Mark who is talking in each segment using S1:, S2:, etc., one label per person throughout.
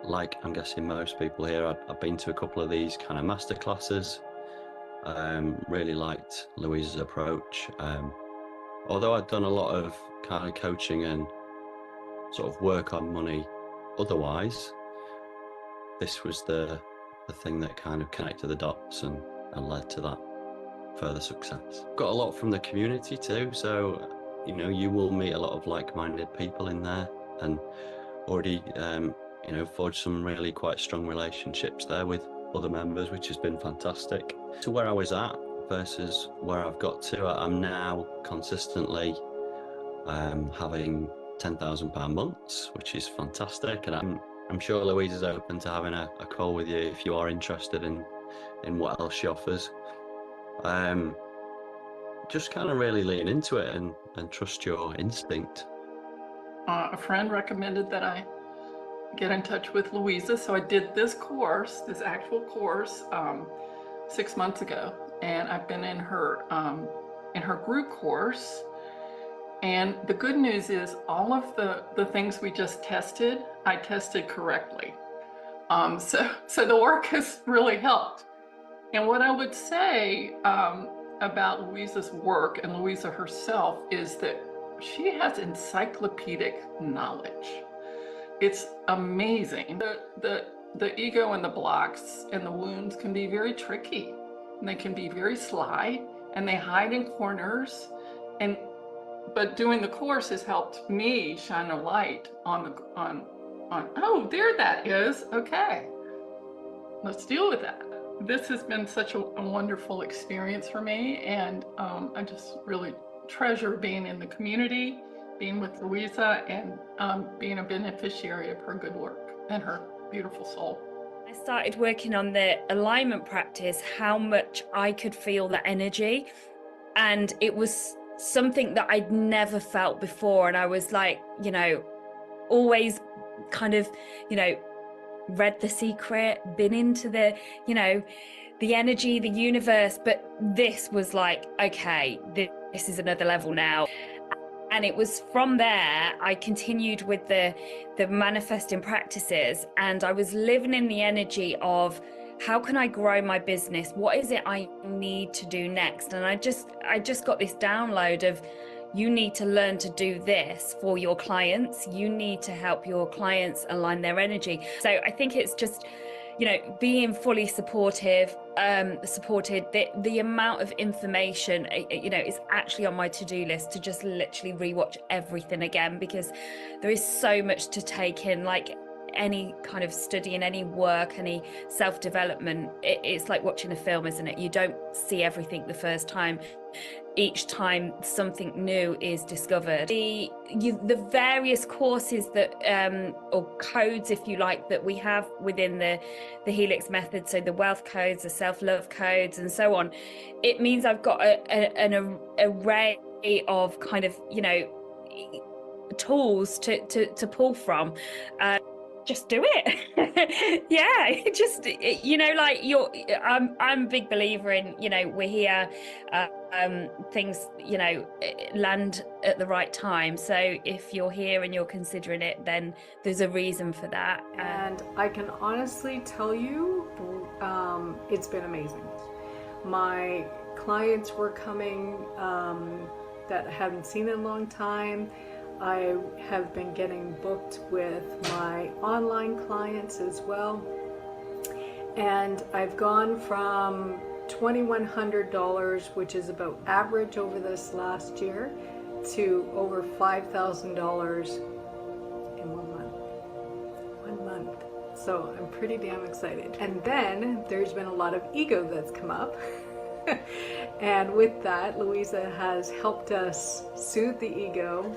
S1: like I'm guessing most people here, I've been to a couple of these kind of master classes. Really liked Louisa's approach. Although I'd done a lot of kind of coaching and sort of work on money otherwise, this was the thing that kind of connected the dots and led to that further success. Got a lot from the community too, so you will meet a lot of like-minded people in there, and already forged some really quite strong relationships there with other members, which has been fantastic. To where I was at versus where I've got to, I'm now consistently having £10,000 months, which is fantastic, and I'm sure Louise is open to having a call with you if you are interested in what else she offers. Just kind of really lean into it and trust your instinct.
S2: A friend recommended that I get in touch with Louisa, so I did this actual course 6 months ago, and I've been in her group course. And the good news is all of the things we just tested, I tested correctly. So the work has really helped. And what I would say about Louisa's work and Louisa herself is that she has encyclopedic knowledge. It's amazing. The ego and the blocks and the wounds can be very tricky, and they can be very sly, and they hide in corners. But doing the course has helped me shine a light on oh, there that is. Okay, let's deal with that. This has been such a wonderful experience for me, and I just really treasure being in the community, being with Louisa, and being a beneficiary of her good work and her beautiful soul.
S3: I started working on the alignment practice, how much I could feel the energy, and it was something that I'd never felt before. And I was like, always kind of, read The Secret, been into the energy, the universe, but this was like, okay, this is another level now. And it was from there I continued with the manifesting practices, and I was living in the energy of, how can I grow my business? What is it I need to do next? And I just got this download of, you need to learn to do this for your clients. You need to help your clients align their energy. So I think it's just, being fully supported, the amount of information, is actually on my to-do list to just literally rewatch everything again, because there is so much to take in. Like any kind of study and any work, any self-development, it's like watching a film, isn't it? You don't see everything the first time. Each time something new is discovered. The various courses that or codes, if you like, that we have within the Helix method, so the wealth codes, the self-love codes, and so on, it means I've got an array of kind of tools to pull from. Just do it. Yeah, just like I'm a big believer in we're here, things land at the right time. So if you're here and you're considering it, then there's a reason for that.
S4: And I can honestly tell you, it's been amazing. My clients were coming that I haven't seen in a long time. I have been getting booked with my online clients as well, and I've gone from $2,100, which is about average over this last year, to over $5,000 in 1 month. 1 month. So I'm pretty damn excited. And then there's been a lot of ego that's come up. And with that, Louisa has helped us soothe the ego,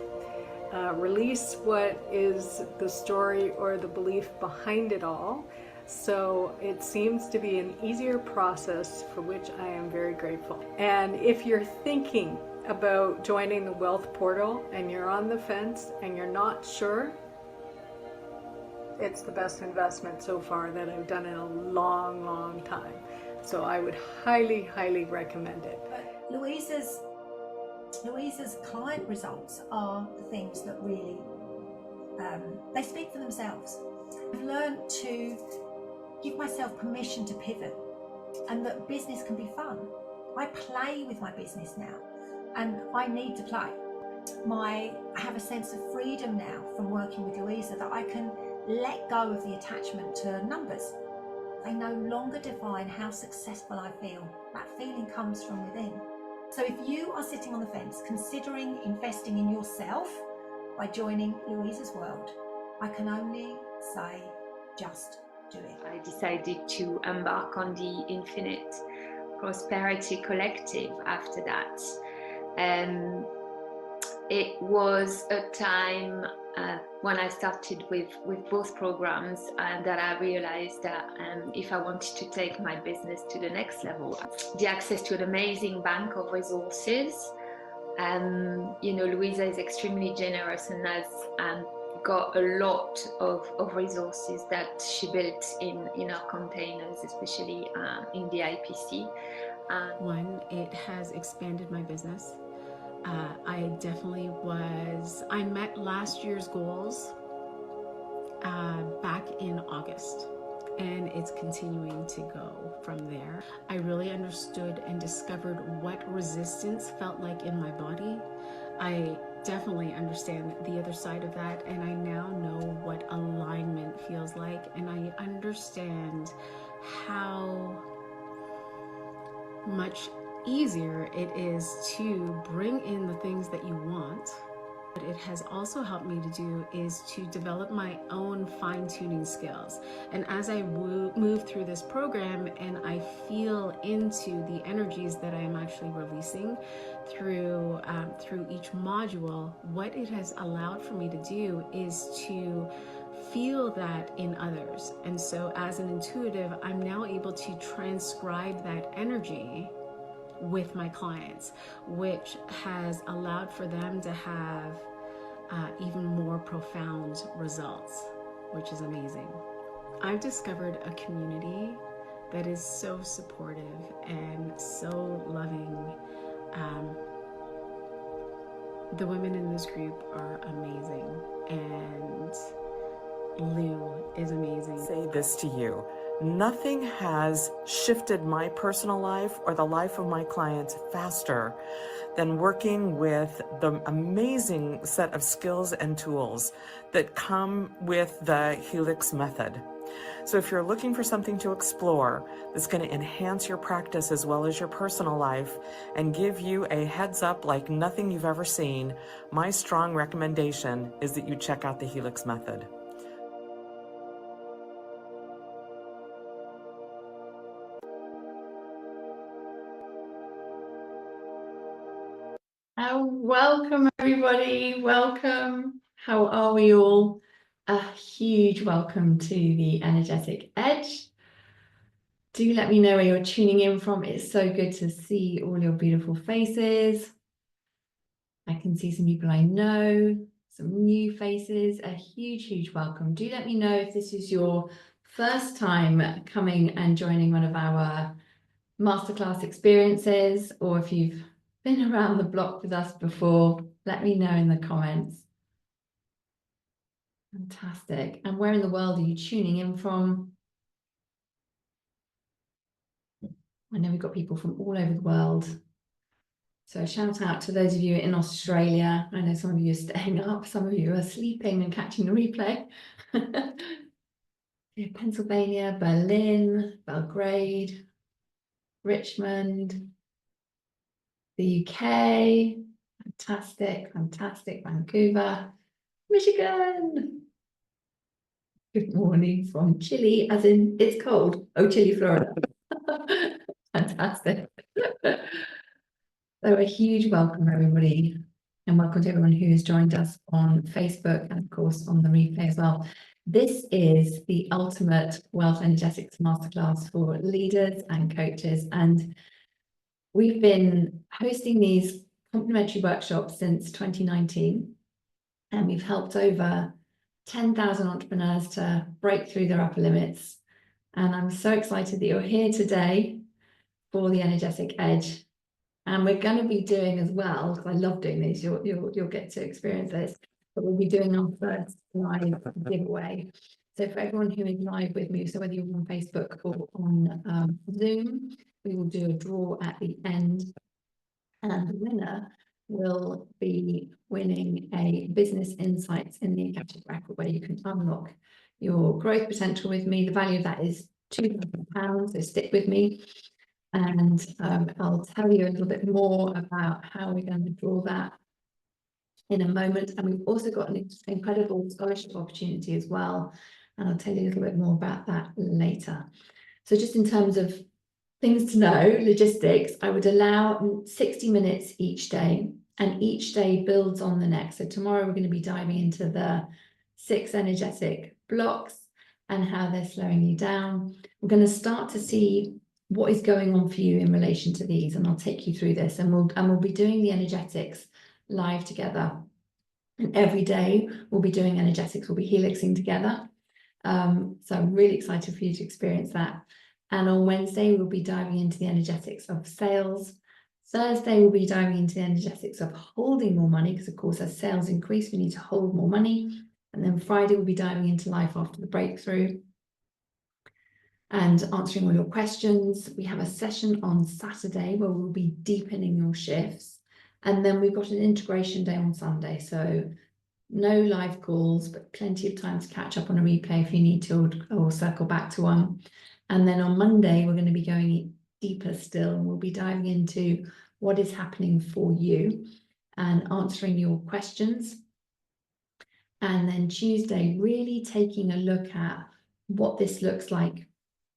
S4: release what is the story or the belief behind it all. So it seems to be an easier process, for which I am very grateful. And if you're thinking about joining the Wealth Portal and you're on the fence and you're not sure, it's the best investment so far that I've done in a long, long time. So I would highly, highly recommend it.
S5: Louisa's client results are the things that really, they speak for themselves. I've learned to give myself permission to pivot, and that business can be fun. I play with my business now, and I need to play. I have a sense of freedom now from working with Louisa, that I can let go of the attachment to numbers. They no longer define how successful I feel. That feeling comes from within. So if you are sitting on the fence, considering investing in yourself by joining Louisa's world, I can only say, just do it.
S6: I decided to embark on the Infinite Prosperity Collective after that. It was a time when I started with both programs that I realized that if I wanted to take my business to the next level, the access to an amazing bank of resources. You know, Louisa is extremely generous and has got a lot of resources that she built in our containers, especially in the IPC.
S7: One, it has expanded my business. I definitely I met last year's goals back in August, and it's continuing to go from there. I really understood and discovered what resistance felt like in my body. I definitely understand the other side of that, and I now know what alignment feels like, and I understand how much easier it is to bring in the things that you want. What it has also helped me to do is to develop my own fine-tuning skills. And as I move through this program and I feel into the energies that I am actually releasing through each module, what it has allowed for me to do is to feel that in others. And so as an intuitive, I'm now able to transcribe that energy with my clients, which has allowed for them to have even more profound results, which is amazing. I've discovered a community that is so supportive and so loving. The women in this group are amazing, and Lou is amazing.
S8: Say this to you. Nothing has shifted my personal life or the life of my clients faster than working with the amazing set of skills and tools that come with the Helix method. So if you're looking for something to explore that's going to enhance your practice as well as your personal life and give you a heads up like nothing you've ever seen, my strong recommendation is that you check out the Helix method.
S9: Welcome everybody, welcome. How are we all? A huge welcome to the Energetic Edge. Do let me know where you're tuning in from. It's so good to see all your beautiful faces. I can see some people I know, some new faces. A huge welcome. Do let me know if this is your first time coming and joining one of our masterclass experiences, or if you've been around the block with us before. Let me know in the comments. Fantastic. And where in the world are you tuning in from? I know we've got people from all over the world. So shout out to those of you in Australia. I know some of you are staying up, some of you are sleeping and catching the replay. Yeah, Pennsylvania, Berlin, Belgrade, Richmond, the UK, fantastic, Vancouver, Michigan. Good morning from Chile, as in it's cold. Oh, Chile, Florida. Fantastic. So a huge welcome, everybody, and welcome to everyone who has joined us on Facebook and of course on the replay as well. This is the ultimate Wealth Energetics Masterclass for leaders and coaches, and we've been hosting these complimentary workshops since 2019, and we've helped over 10,000 entrepreneurs to break through their upper limits. And I'm so excited that you're here today for the Energetic Edge. And we're going to be doing as well, because I love doing these, you'll get to experience this, but we'll be doing our first live giveaway. So for everyone who is live with me, so whether you're on Facebook or on Zoom, we will do a draw at the end, and the winner will be winning a Business Insights in the Akashic Record, where you can unlock your growth potential with me. The value of that is £2,000, so stick with me. And I'll tell you a little bit more about how we're going to draw that in a moment. And we've also got an incredible scholarship opportunity as well. And I'll tell you a little bit more about that later. So just in terms of things to know, logistics, I would allow 60 minutes each day, and each day builds on the next. So tomorrow we're going to be diving into the 6 energetic blocks and how they're slowing you down. We're going to start to see what is going on for you in relation to these, and I'll take you through this, and we'll be doing the energetics live together. And every day we'll be doing energetics, we'll be helixing together. So I'm really excited for you to experience that. And on Wednesday, we'll be diving into the energetics of sales. Thursday, we'll be diving into the energetics of holding more money, because of course, as sales increase, we need to hold more money. And then Friday, we'll be diving into life after the breakthrough and answering all your questions. We have a session on Saturday where we'll be deepening your shifts. And then we've got an integration day on Sunday. So no live calls, but plenty of time to catch up on a replay if you need to, or circle back to one. And then on Monday, we're going to be going deeper still, and we'll be diving into what is happening for you and answering your questions. And then Tuesday, really taking a look at what this looks like,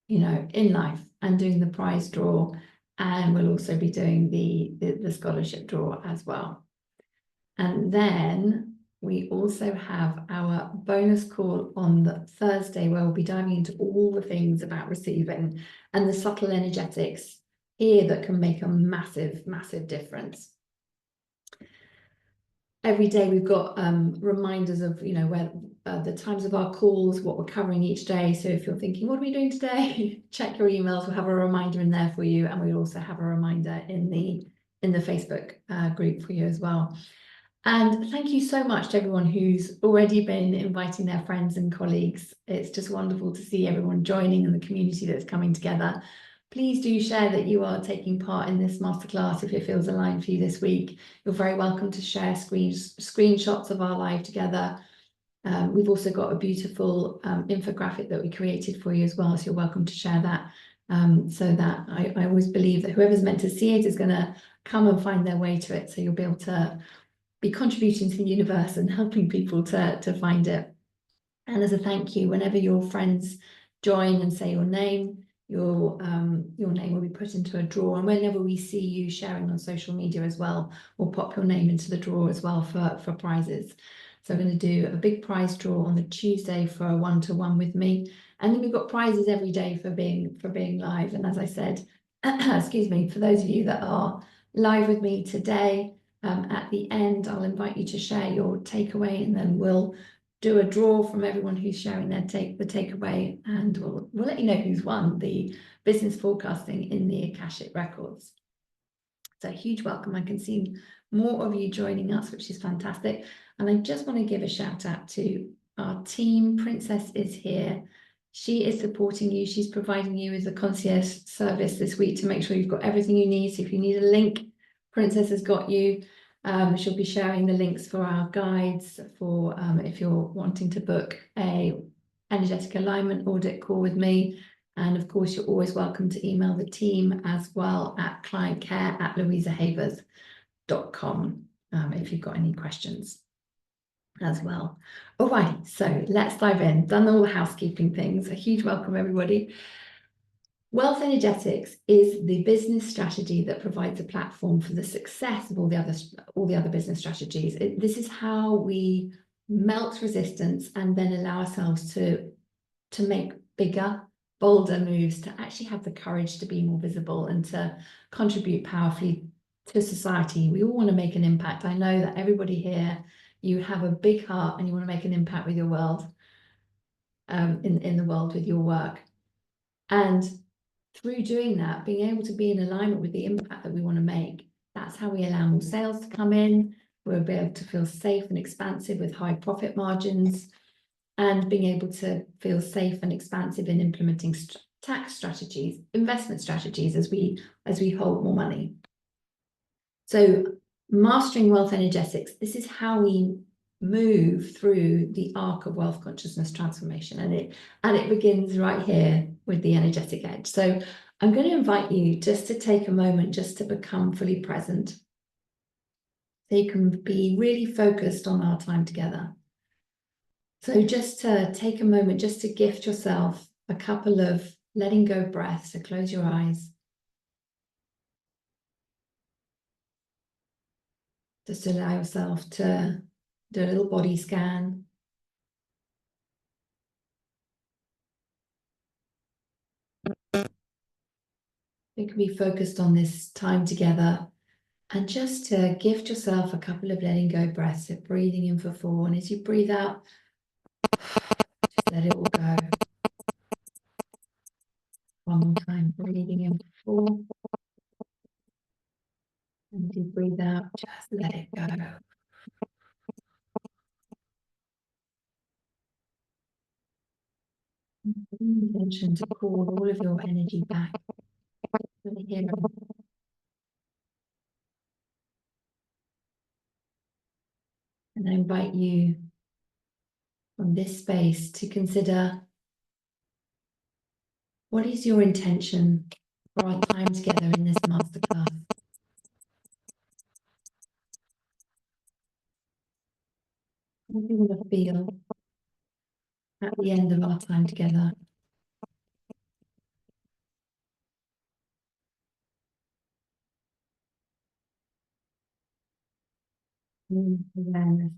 S9: you know, in life, and doing the prize draw. And we'll also be doing the scholarship draw as well. And then we also have our bonus call on the Thursday, where we'll be diving into all the things about receiving and the subtle energetics here that can make a massive, massive difference. Every day we've got reminders of, you know, where the times of our calls, what we're covering each day. So if you're thinking, what are we doing today? Check your emails. We'll have a reminder in there for you. And we'll also have a reminder in the Facebook group for you as well. And thank you so much to everyone who's already been inviting their friends and colleagues. It's just wonderful to see everyone joining and the community that's coming together. Please do share that you are taking part in this masterclass if it feels aligned for you this week. You're very welcome to share screenshots of our live together. We've also got a beautiful infographic that we created for you as well, so you're welcome to share that. So that I always believe that whoever's meant to see it is going to come and find their way to it, so you'll be able to be contributing to the universe and helping people to find it. And as a thank you, whenever your friends join and say your name name will be put into a draw, and whenever we see you sharing on social media as well, we'll pop your name into the draw as well for prizes. So I'm going to do a big prize draw on the Tuesday for a one-to-one with me, and then we've got prizes every day for being live. And as I said, excuse me, for those of you that are live with me today, at the end, I'll invite you to share your takeaway, and then we'll do a draw from everyone who's sharing the takeaway, and we'll let you know who's won the business forecasting in the Akashic Records. So a huge welcome. I can see more of you joining us, which is fantastic. And I just want to give a shout out to our team. Princess is here. She is supporting you. She's providing you with a concierge service this week to make sure you've got everything you need. So if you need a link, Princess has got you. She'll be sharing the links for our guides for if you're wanting to book a energetic alignment audit call with me. And of course, you're always welcome to email the team as well at clientcare@louisahavers.com if you've got any questions as well. All right, so let's dive in. Done all the housekeeping things. A huge welcome, everybody. Wealth energetics is the business strategy that provides a platform for the success of all the other business strategies. This is how we melt resistance and then allow ourselves to make bigger, bolder moves, to actually have the courage to be more visible and to contribute powerfully to society. We all want to make an impact. I know that everybody here, you have a big heart and you want to make an impact with your world, in the world with your work. And through doing that, being able to be in alignment with the impact that we want to make, that's how we allow more sales to come in. We'll be able to feel safe and expansive with high profit margins. and being able to feel safe and expansive in implementing tax strategies, investment strategies as we hold more money. So mastering wealth energetics, this is how we move through the arc of wealth consciousness transformation, and it begins right here with the energetic edge. So I'm going to invite you just to take a moment just to become fully present, so you can be really focused on our time together. So just to take a moment, just to gift yourself a couple of letting go breaths. So close your eyes. Just allow yourself to do a little body scan. You can be focused on this time together, and just to gift yourself a couple of letting go breaths. So breathing in for 4, and as you breathe out, just let it all go. One more time, breathing in for 4. And as you breathe out, just let it go. Intention to call all of your energy back to the here. And I invite you from this space to consider, what is your intention for our time together in this masterclass? What do you want to feel at the end of our time together? Awareness.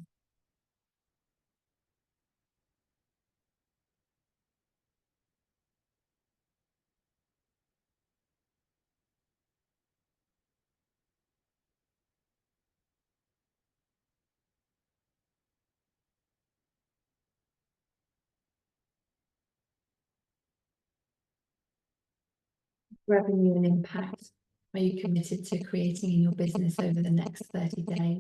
S9: Revenue and impact are you committed to creating in your business over the next 30 days?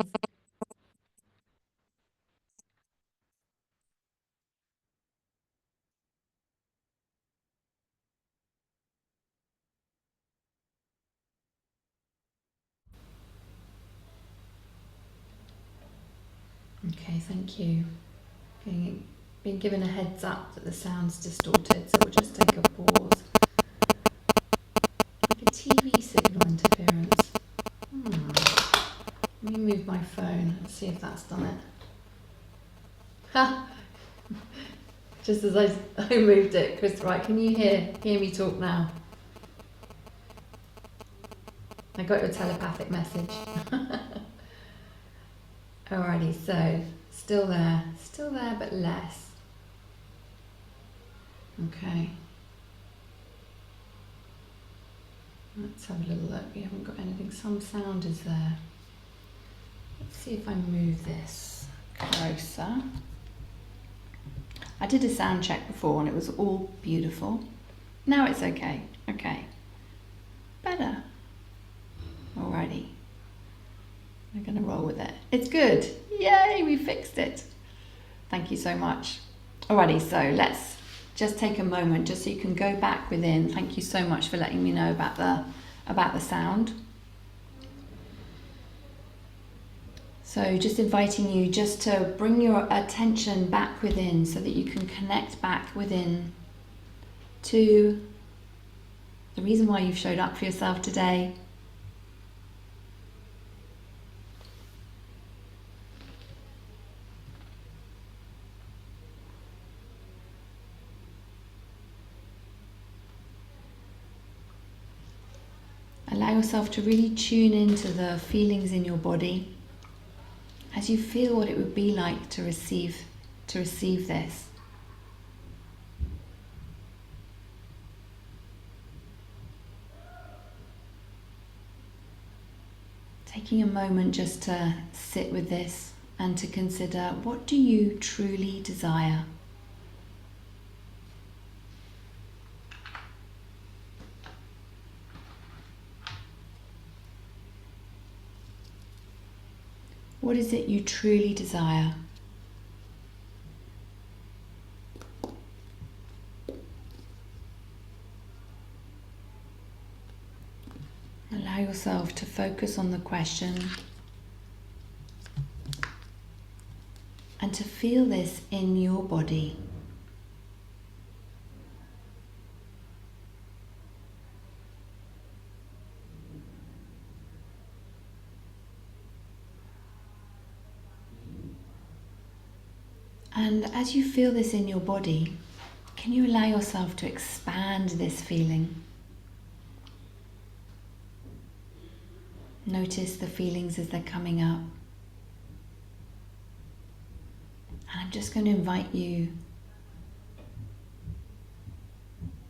S9: Okay, thank you. Being given a heads up that the sound's distorted, so we'll just take a pause. Like a TV signal interference. Let me move my phone and see if that's done it. Ha! Just as I moved it, Chris, right, can you hear me talk now? I got your telepathic message. Alrighty, so still there, but less. Okay. Let's have a little look. We haven't got anything. Some sound is there. Let's see if I move this closer. I did a sound check before and it was all beautiful. Now it's okay. Okay. Better. Alrighty. We're going to roll with it. It's good. Yay, we fixed it. Thank you so much. Alrighty, so let's just take a moment just so you can go back within. Thank you so much for letting me know about the sound. So just inviting you just to bring your attention back within so that you can connect back within to the reason why you've showed up for yourself today. Allow yourself to really tune into the feelings in your body as you feel what it would be like to receive this. Taking a moment just to sit with this and to consider, what do you truly desire? What is it you truly desire? Allow yourself to focus on the question and to feel this in your body. And as you feel this in your body, can you allow yourself to expand this feeling? Notice the feelings as they're coming up. And I'm just going to invite you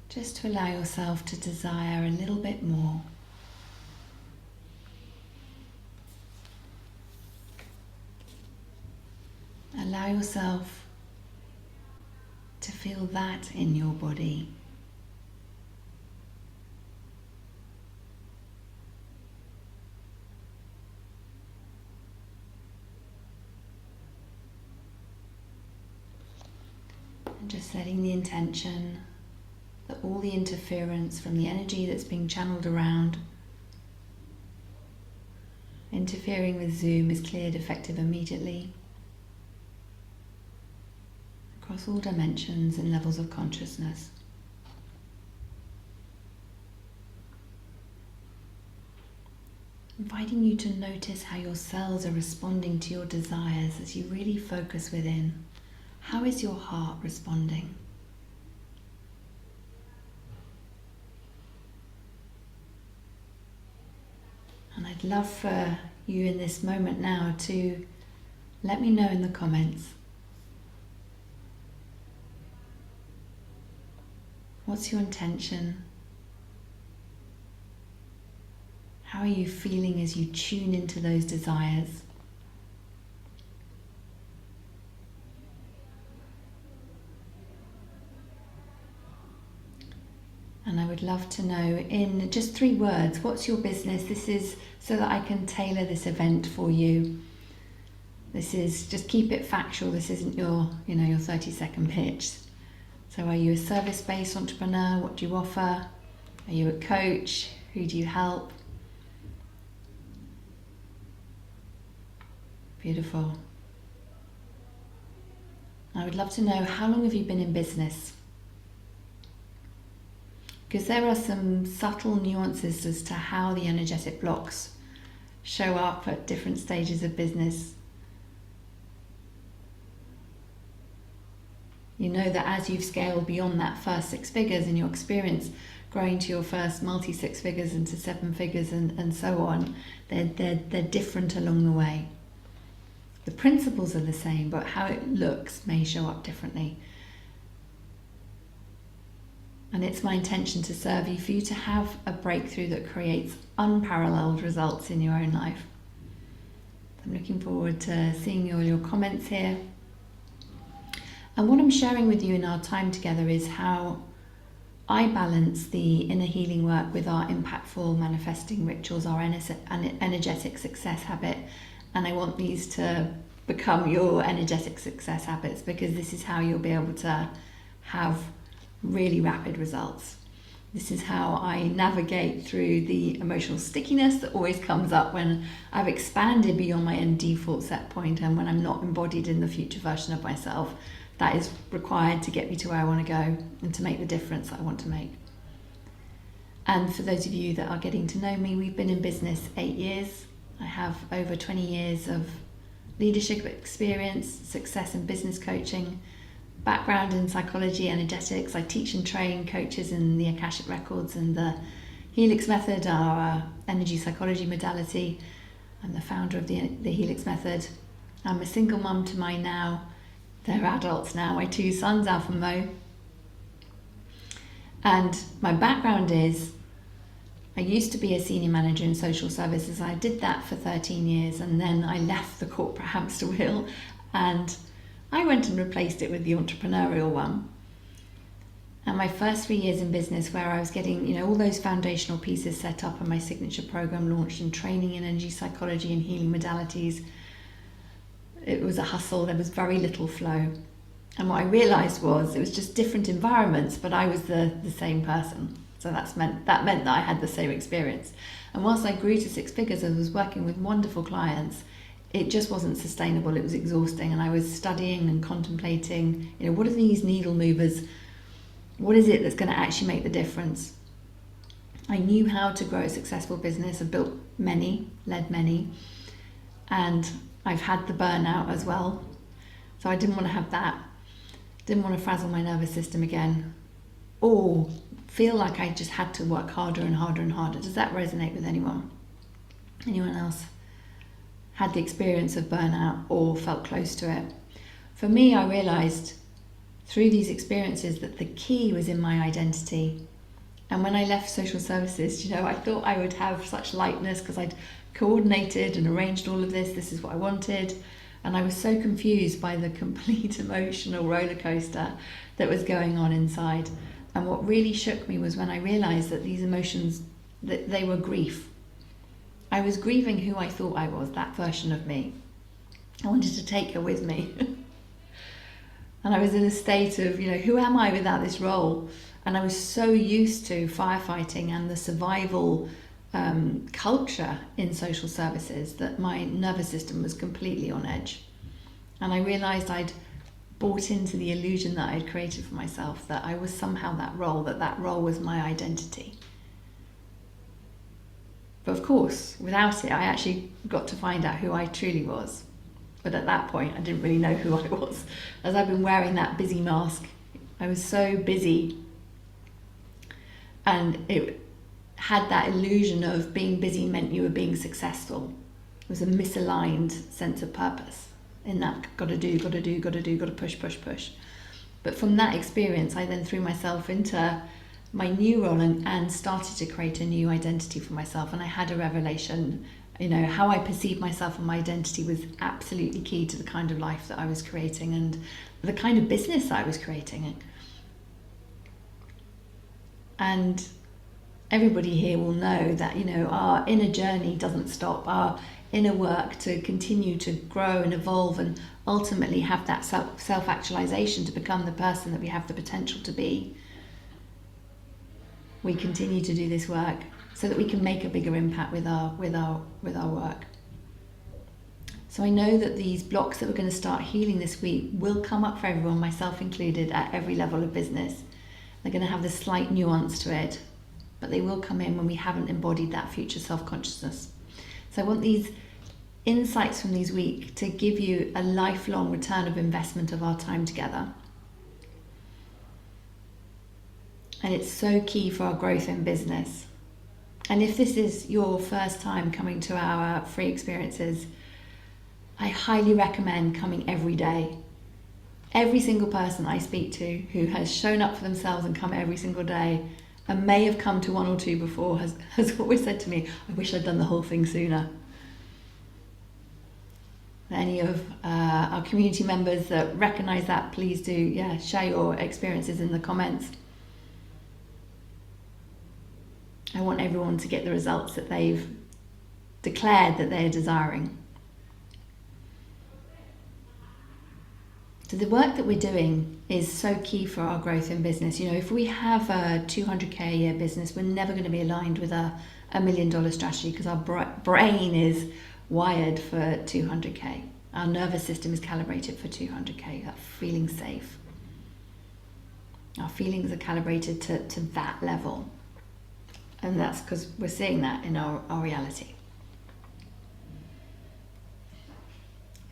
S9: just to allow yourself to desire a little bit more. Allow yourself to feel that in your body. And just setting the intention that all the interference from the energy that's being channeled around, interfering with Zoom, is cleared effective immediately across all dimensions and levels of consciousness. Inviting you to notice how your cells are responding to your desires as you really focus within. How is your heart responding? And I'd love for you in this moment now to let me know in the comments. What's your intention? How are you feeling as you tune into those desires? And I would love to know in just 3 words, what's your business? This is so that I can tailor this event for you. This is, just keep it factual. This isn't your 30-second pitch. So are you a service-based entrepreneur? What do you offer? Are you a coach? Who do you help? Beautiful. I would love to know, how long have you been in business? Because there are some subtle nuances as to how the energetic blocks show up at different stages of business. You know that as you've scaled beyond that first 6 figures in your experience, growing to your first multi-6 figures into 7 figures and so on, they're different along the way. The principles are the same, but how it looks may show up differently. And it's my intention to serve you, for you to have a breakthrough that creates unparalleled results in your own life. I'm looking forward to seeing all your comments here. And what I'm sharing with you in our time together is how I balance the inner healing work with our impactful manifesting rituals, our energetic success habit. And I want these to become your energetic success habits, because this is how you'll be able to have really rapid results. This is how I navigate through the emotional stickiness that always comes up when I've expanded beyond my own default set point, and when I'm not embodied in the future version of myself that is required to get me to where I want to go and to make the difference that I want to make. And for those of you that are getting to know me, we've been in business 8 years. I have over 20 years of leadership experience, success and business coaching, background in psychology, energetics. I teach and train coaches in the Akashic records and the Hicks method, our energy psychology modality. I'm the founder of the Hicks method. I'm a single mum to my they're adults now, my 2 sons, Alf and Mo. And my background is, I used to be a senior manager in social services. I did that for 13 years, and then I left the corporate hamster wheel and I went and replaced it with the entrepreneurial one. And my first 3 years in business, where I was getting all those foundational pieces set up and my signature program launched, and training in energy psychology and healing modalities, it was a hustle. There was very little flow. And what I realized was it was just different environments, but I was the same person. So that meant that I had the same experience. And whilst I grew to six figures and was working with wonderful clients, it just wasn't sustainable. It was exhausting. And I was studying and contemplating, what are these needle movers? What is it that's going to actually make the difference? I knew how to grow a successful business. I've built many, led many, and I've had the burnout as well. So I didn't want to have that. Didn't want to frazzle my nervous system again, or feel like I just had to work harder and harder and harder. Does that resonate with anyone? Anyone else had the experience of burnout or felt close to it? For me, I realized through these experiences that the key was in my identity. And when I left social services, I thought I would have such lightness because I'd coordinated and arranged all of this. This is what I wanted. And I was so confused by the complete emotional roller coaster that was going on inside. And what really shook me was when I realized that these emotions, that they were grief. I was grieving who I thought I was, that version of me. I wanted to take her with me. And I was in a state of, who am I without this role? And I was so used to firefighting and the survival culture in social services that my nervous system was completely on edge. And I realized I'd bought into the illusion that I'd created for myself, that I was somehow that role was my identity. But of course, without it, I actually got to find out who I truly was. But at that point, I didn't really know who I was. As I've been wearing that busy mask, I was so busy. And it had that illusion of being busy meant you were being successful. It was a misaligned sense of purpose in that gotta do, gotta push. But from that experience, I then threw myself into my new role and started to create a new identity for myself. And I had a revelation, how I perceived myself and my identity was absolutely key to the kind of life that I was creating and the kind of business I was creating. And everybody here will know that, our inner journey doesn't stop. Our inner work to continue to grow and evolve and ultimately have that self-actualization to become the person that we have the potential to be. We continue to do this work so that we can make a bigger impact with our work. So I know that these blocks that we're going to start healing this week will come up for everyone, myself included, at every level of business. They're going to have this slight nuance to it, but they will come in when we haven't embodied that future self-consciousness. So I want these insights from these weeks to give you a lifelong return of investment of our time together. And it's so key for our growth in business. And if this is your first time coming to our free experiences, I highly recommend coming every day. Every single person I speak to who has shown up for themselves and come every single day and may have come to one or two before has always said to me, I wish I'd done the whole thing sooner. Any of our community members that recognise that, please do, share your experiences in the comments. I want everyone to get the results that they've declared that they're desiring. So the work that we're doing is so key for our growth in business. If we have a 200k a year business, we're never going to be aligned with a $1 million strategy because our brain is wired for 200k. Our nervous system is calibrated for 200k, that feeling safe. Our feelings are calibrated to that level. And that's because we're seeing that in our reality.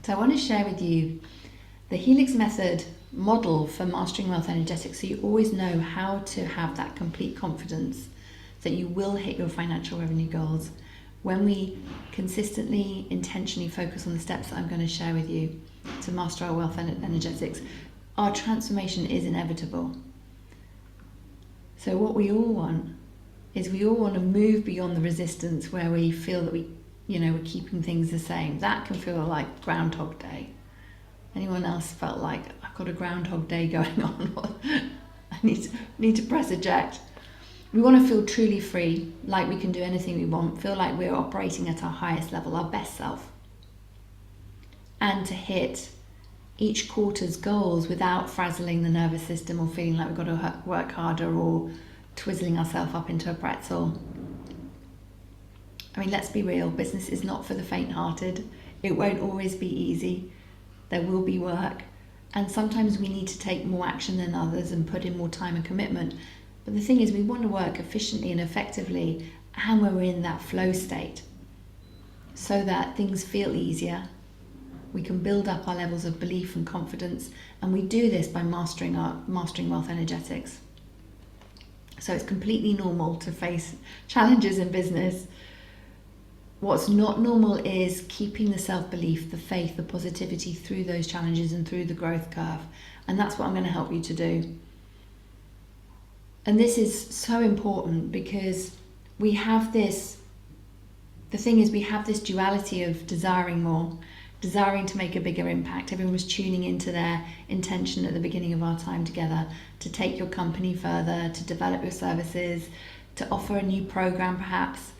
S9: So I want to share with you the Helix method model for mastering wealth energetics, so you always know how to have that complete confidence that you will hit your financial revenue goals when we consistently, intentionally focus on the steps that I'm going to share with you to master our wealth energetics. Our transformation is inevitable. So what we all want is we all want to move beyond the resistance where we feel that we're keeping things the same. That can feel like Groundhog Day. Anyone else felt like I've got a Groundhog Day going on? I need to press eject. We want to feel truly free, like we can do anything we want, feel like we're operating at our highest level, our best self. And to hit each quarter's goals without frazzling the nervous system or feeling like we've got to work harder or twizzling ourselves up into a pretzel. I mean, let's be real, business is not for the faint-hearted. It won't always be easy. There will be work. And sometimes we need to take more action than others and put in more time and commitment. But the thing is, we want to work efficiently and effectively, and we're in that flow state so that things feel easier. We can build up our levels of belief and confidence, and we do this by mastering wealth energetics. So it's completely normal to face challenges in business. What's not normal is keeping the self-belief, the faith, the positivity through those challenges and through the growth curve. And that's what I'm going to help you to do. And this is so important because we have this, the thing is, we have this duality of desiring more, desiring to make a bigger impact. Everyone was tuning into their intention at the beginning of our time together to take your company further, to develop your services, to offer a new program perhaps.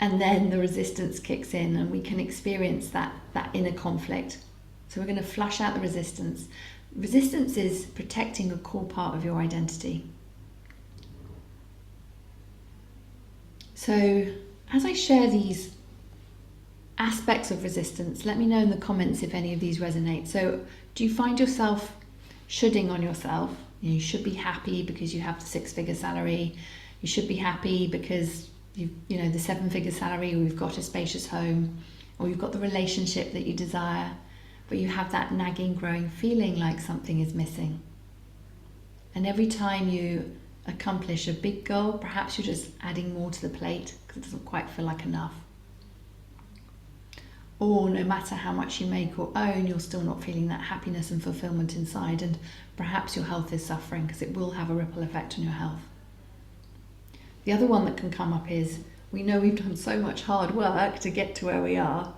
S9: And then the resistance kicks in and we can experience that inner conflict. So we're going to flush out the resistance. Resistance is protecting a core part of your identity. So as I share these aspects of resistance, let me know in the comments if any of these resonate. So do you find yourself shoulding on yourself? You should be happy because you have the 6-figure salary. You should be happy because you know the 7-figure salary, or you've got a spacious home, or you've got the relationship that you desire, but you have that nagging, growing feeling like something is missing. And every time you accomplish a big goal, perhaps you're just adding more to the plate because it doesn't quite feel like enough. Or no matter how much you make or own, you're still not feeling that happiness and fulfillment inside, and perhaps your health is suffering because it will have a ripple effect on your health. The other one that can come up is, we know we've done so much hard work to get to where we are,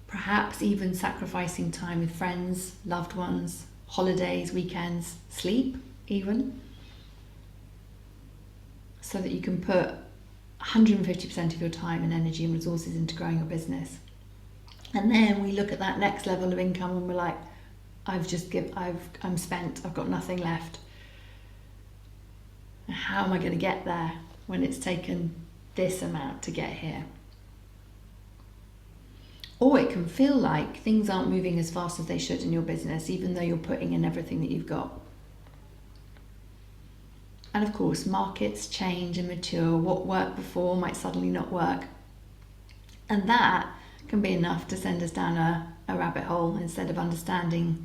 S9: perhaps even sacrificing time with friends, loved ones, holidays, weekends, sleep even, so that you can put 150% of your time and energy and resources into growing your business. And then we look at that next level of income and we're like, I'm spent, I've got nothing left. How am I going to get there when it's taken this amount to get here? Or it can feel like things aren't moving as fast as they should in your business, even though you're putting in everything that you've got. And of course, markets change and mature. What worked before might suddenly not work. And that can be enough to send us down a rabbit hole instead of understanding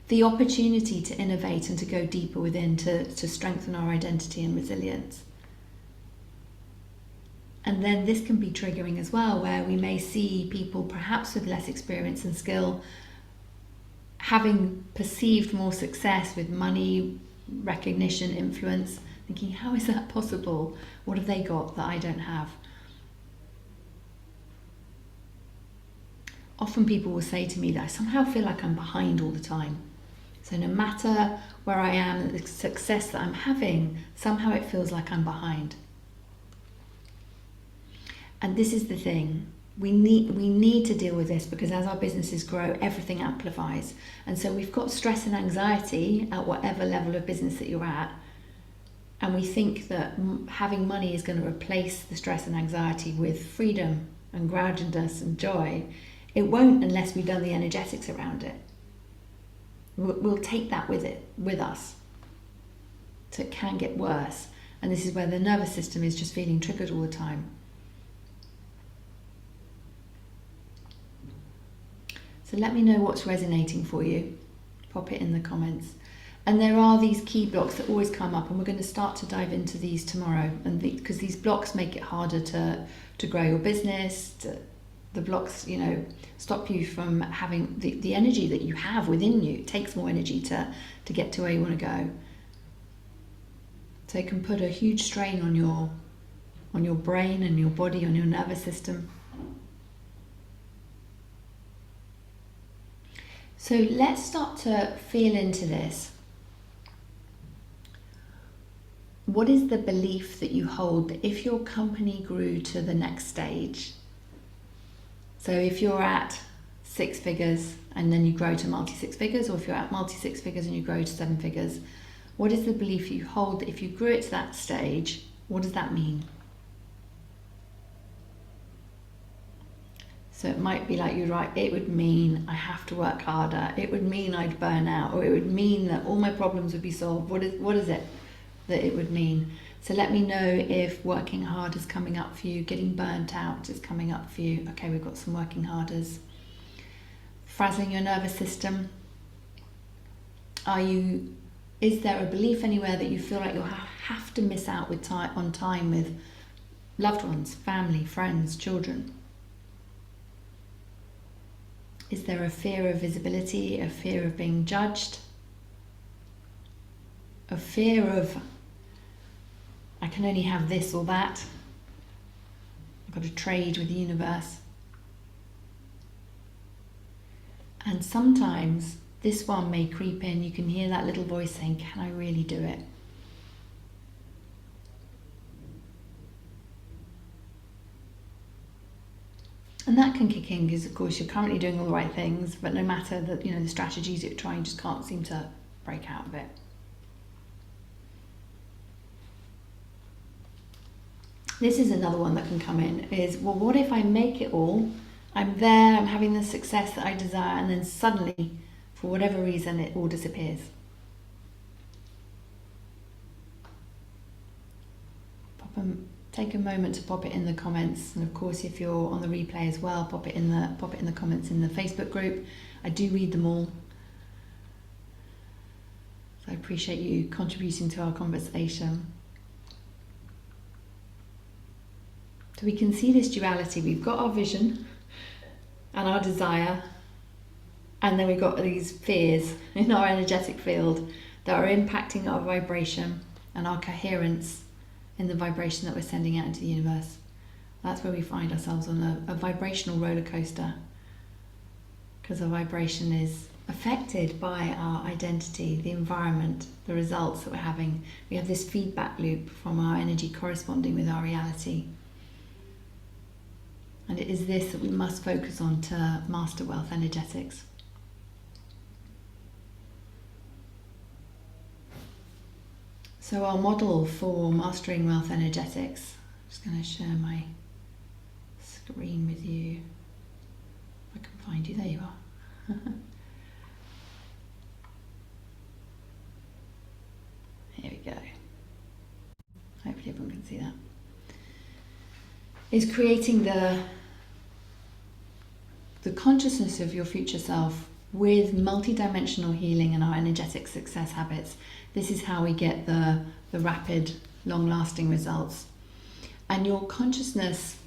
S9: the opportunity to innovate and to go deeper within, to strengthen our identity and resilience. And then this can be triggering as well, where we may see people perhaps with less experience and skill having perceived more success with money, recognition, influence, thinking, how is that possible? What have they got that I don't have? Often people will say to me that I somehow feel like I'm behind all the time. So no matter where I am, the success that I'm having, somehow it feels like I'm behind. And this is the thing, we need to deal with this, because as our businesses grow, everything amplifies. And so we've got stress and anxiety at whatever level of business that you're at. And we think that having money is going to replace the stress and anxiety with freedom and groundedness and joy. It won't unless we've done the energetics around it. We'll take that with us. So it can get worse. And this is where the nervous system is just feeling triggered all the time. So let me know what's resonating for you. Pop it in the comments. And there are these key blocks that always come up, and we're going to start to dive into these tomorrow. And because these blocks make it harder to grow your business, the blocks, stop you from having the energy that you have within you. It takes more energy to get to where you want to go. So it can put a huge strain on your brain and your body, on your nervous system. So let's start to feel into this. What is the belief that you hold that if your company grew to the next stage, so if you're at 6 figures and then you grow to multi-6 figures, or if you're at multi-6 figures and you grow to 7 figures,
S10: What is the belief you hold that if you grew it to that stage, what does that mean? So it might be like you write, it would mean I have to work harder. It would mean I'd burn out, or it would mean that all my problems would be solved. What is it that it would mean? So let me know if working hard is coming up for you, getting burnt out is coming up for you. Okay, we've got some working harders. Frazzling your nervous system. Is there a belief anywhere that you feel like you'll have to miss out on time with loved ones, family, friends, children? Is there a fear of visibility, a fear of being judged, a fear of I can only have this or that? I've got to trade with the universe. And sometimes this one may creep in. You can hear that little voice saying, can I really do it? And that can kick in because, of course, you're currently doing all the right things, but no matter that, the strategies you're trying just can't seem to break out of it. This is another one that can come in is, well, what if I make it all? I'm there, I'm having the success that I desire, and then suddenly, for whatever reason, it all disappears. Take a moment to pop it in the comments, and of course, if you're on the replay as well, pop it in the comments in the Facebook group. I do read them all, so I appreciate you contributing to our conversation. So we can see this duality. We've got our vision and our desire, and then we've got these fears in our energetic field that are impacting our vibration and our coherence in the vibration that we're sending out into the universe. That's where we find ourselves on a vibrational roller coaster, because our vibration is affected by our identity, the environment, the results that we're having. We have this feedback loop from our energy corresponding with our reality. And it is this that we must focus on to master wealth energetics. So our model for mastering wealth energetics, I'm just going to share my screen with you. If I can find you, there you are. Here we go. Hopefully everyone can see that. Is creating the consciousness of your future self with multidimensional healing and our energetic success habits. This is how we get the rapid, long-lasting results. And your consciousness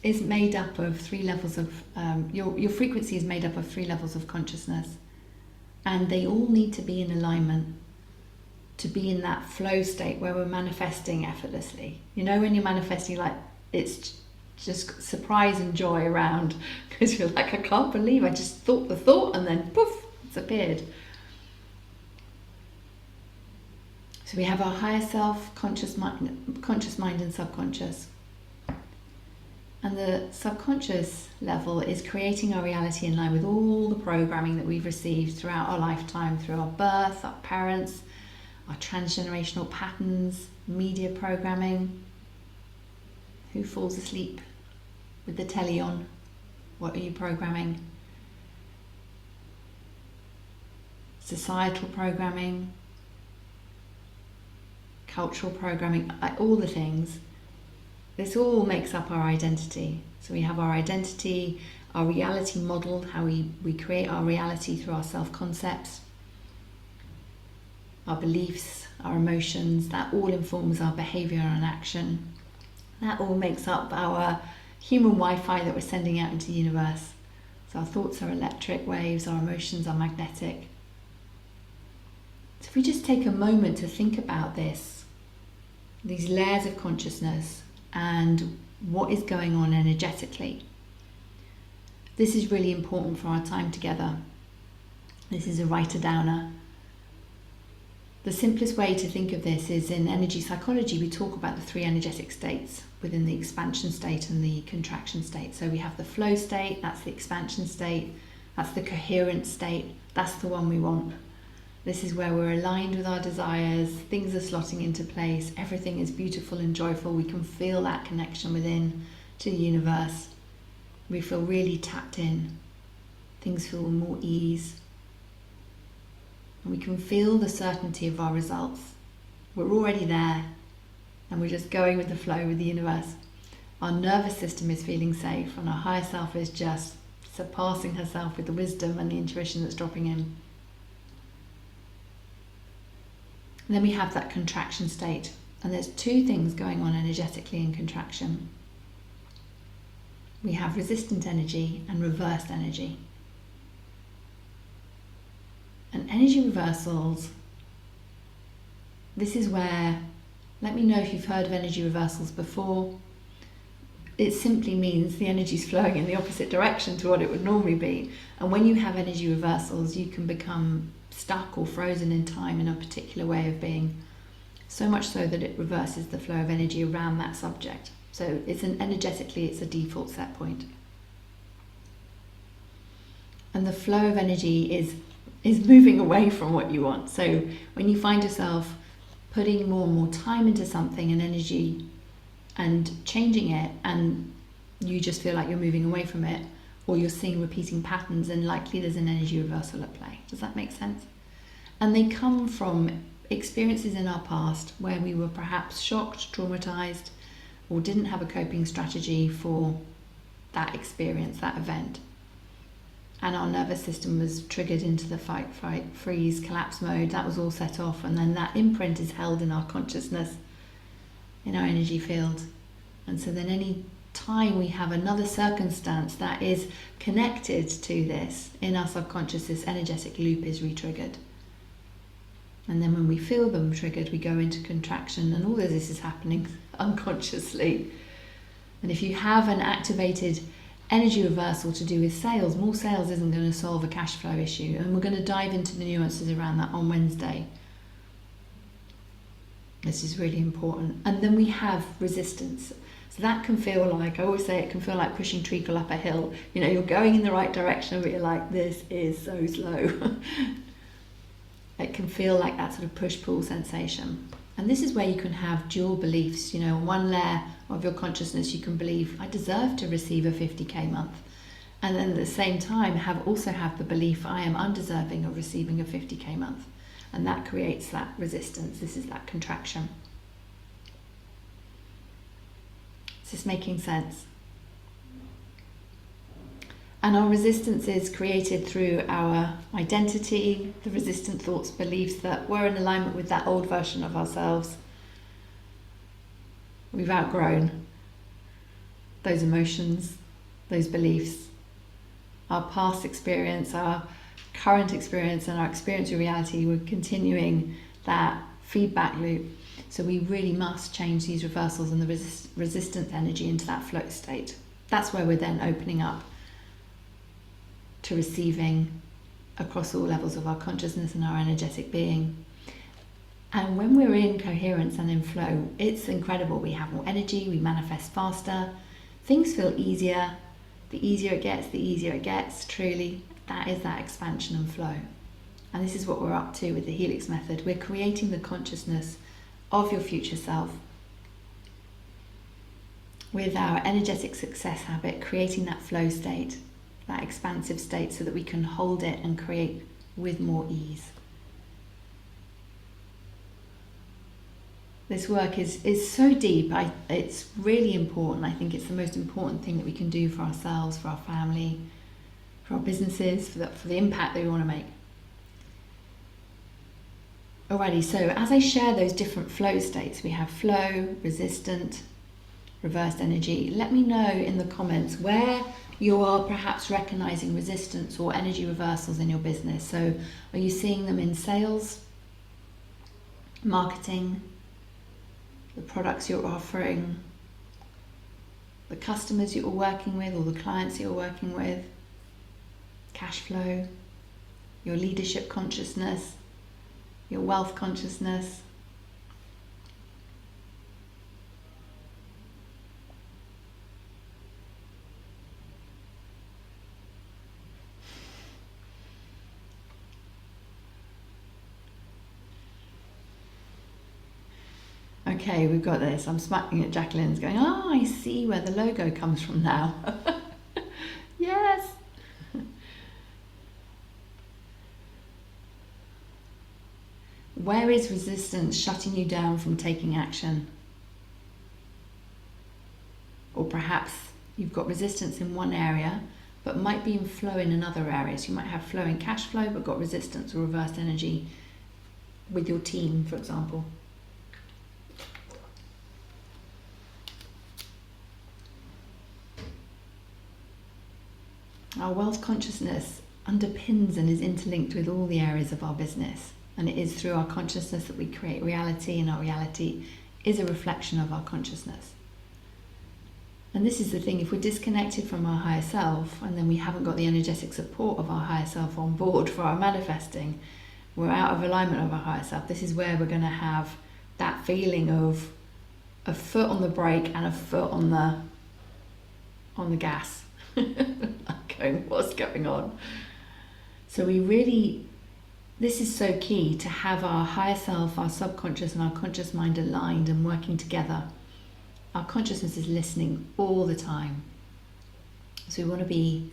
S10: is made up of 3 levels of, your frequency is made up of 3 levels of consciousness. And they all need to be in alignment to be in that flow state where we're manifesting effortlessly. You know, when you're manifesting, like, it's just surprise and joy around, because you're like, I can't believe I just thought the thought and then poof, it's appeared. So we have our higher self, conscious mind and subconscious. And the subconscious level is creating our reality in line with all the programming that we've received throughout our lifetime, through our birth, our parents, our transgenerational patterns, media programming. Who falls asleep with the telly on? What are you programming? Societal programming, cultural programming, all the things. This all makes up our identity. So we have our identity, our reality model, how we create our reality through our self-concepts, our beliefs, our emotions. That all informs our behavior and action. That all makes up our human Wi-Fi that we're sending out into the universe. So our thoughts are electric waves, our emotions are magnetic. So if we just take a moment to think about this, these layers of consciousness and what is going on energetically, this is really important for our time together. This is a writer-downer. The simplest way to think of this is in energy psychology, we talk about the 3 energetic states within the expansion state and the contraction state. So we have the flow state, that's the expansion state, that's the coherent state, that's the one we want. This is where we're aligned with our desires, things are slotting into place, everything is beautiful and joyful. We can feel that connection within to the universe. We feel really tapped in. Things feel more ease. And we can feel the certainty of our results. We're already there, and we're just going with the flow with the universe. Our nervous system is feeling safe, and our higher self is just surpassing herself with the wisdom and the intuition that's dropping in. And then we have that contraction state, and there's two things going on energetically in contraction. We have resistant energy and reversed energy. And energy reversals, this is where, let me know if you've heard of energy reversals before. It simply means the energy is flowing in the opposite direction to what it would normally be. And when you have energy reversals, you can become stuck or frozen in time in a particular way of being, so much so that it reverses the flow of energy around that subject. So energetically, it's a default set point. And the flow of energy is moving away from what you want. So when you find yourself putting more and more time into something and energy and changing it, and you just feel like you're moving away from it, or you're seeing repeating patterns, and likely there's an energy reversal at play. Does that make sense? And they come from experiences in our past where we were perhaps shocked, traumatized, or didn't have a coping strategy for that experience, that event. And our nervous system was triggered into the fight, freeze, collapse mode. That was all set off, and then that imprint is held in our consciousness, in our energy field. And so then any time we have another circumstance that is connected to this in our subconscious, this energetic loop is re-triggered. And then when we feel them triggered, we go into contraction, and all of this is happening unconsciously. And if you have an activated energy reversal to do with sales, more sales isn't going to solve a cash flow issue, and we're going to dive into the nuances around that on Wednesday. This is really important. And then we have resistance. So that can feel like, I always say, it can feel like pushing treacle up a hill. You know, you're going in the right direction, but you're like, this is so slow. It can feel like that sort of push-pull sensation. And this is where you can have dual beliefs. You know, on one layer of your consciousness, you can believe, I deserve to receive a 50k month. And then at the same time, also have the belief, I am undeserving of receiving a 50k month. And that creates that resistance. This is that contraction. Is this making sense? And our resistance is created through our identity, the resistant thoughts, beliefs that we're in alignment with that old version of ourselves. We've outgrown those emotions, those beliefs, our past experience, our current experience, and our experience of reality. We're continuing that feedback loop. So we really must change these reversals and the resistance energy into that flow state. That's where we're then opening up to receiving across all levels of our consciousness and our energetic being. And when we're in coherence and in flow, it's incredible. We have more energy, we manifest faster, things feel easier. The easier it gets, truly. That is that expansion and flow. And this is what we're up to with the Helix method. We're creating the consciousness of your future self with our energetic success habit, creating that flow state, that expansive state, so that we can hold it and create with more ease. This work is so deep. It's really important. I think it's the most important thing that we can do for ourselves, for our family, for our businesses, for the impact that we want to make. Alrighty, so as I share those different flow states, we have flow, resistant, reversed energy. Let me know in the comments where you are perhaps recognizing resistance or energy reversals in your business. So are you seeing them in sales, marketing, the products you're offering, the customers you're working with, or the clients you're working with, cash flow, your leadership consciousness, your wealth consciousness? Okay, we've got this. I'm smacking at Jacqueline's going, oh, I see where the logo comes from now. Yes. Where is resistance shutting you down from taking action? Or perhaps you've got resistance in one area, but might be in flow in another area. So you might have flow in cash flow, but got resistance or reversed energy with your team, for example. Our wealth consciousness underpins and is interlinked with all the areas of our business. And it is through our consciousness that we create reality, and our reality is a reflection of our consciousness. And this is the thing, if we're disconnected from our higher self, and then we haven't got the energetic support of our higher self on board for our manifesting, we're out of alignment of our higher self. This is where we're going to have that feeling of a foot on the brake and a foot on the gas. Going, what's going on? So this is so key, to have our higher self, our subconscious and our conscious mind aligned and working together. Our consciousness is listening all the time. So we want to be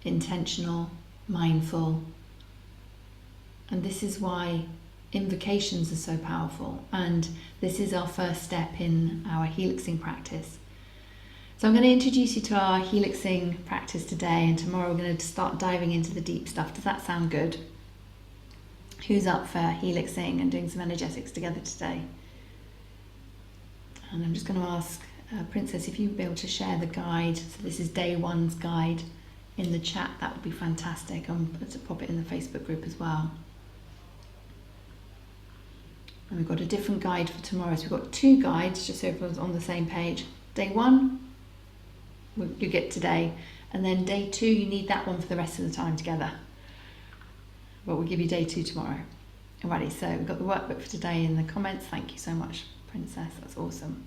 S10: intentional, mindful. And this is why invocations are so powerful. And this is our first step in our helixing practice. So I'm going to introduce you to our helixing practice today, and tomorrow we're going to start diving into the deep stuff. Does that sound good? Who's up for helixing and doing some energetics together today? And I'm just going to ask Princess if you'd be able to share the guide. So this is day one's guide in the chat. That would be fantastic. I'm going to pop it in the Facebook group as well. And we've got a different guide for tomorrow. So we've got two guides, just so everyone's on the same page. Day one, you get today, and then day two, you need that one for the rest of the time together. But we'll give you day two tomorrow. Alrighty, so we've got the workbook for today in the comments. Thank you so much, Princess, that's awesome.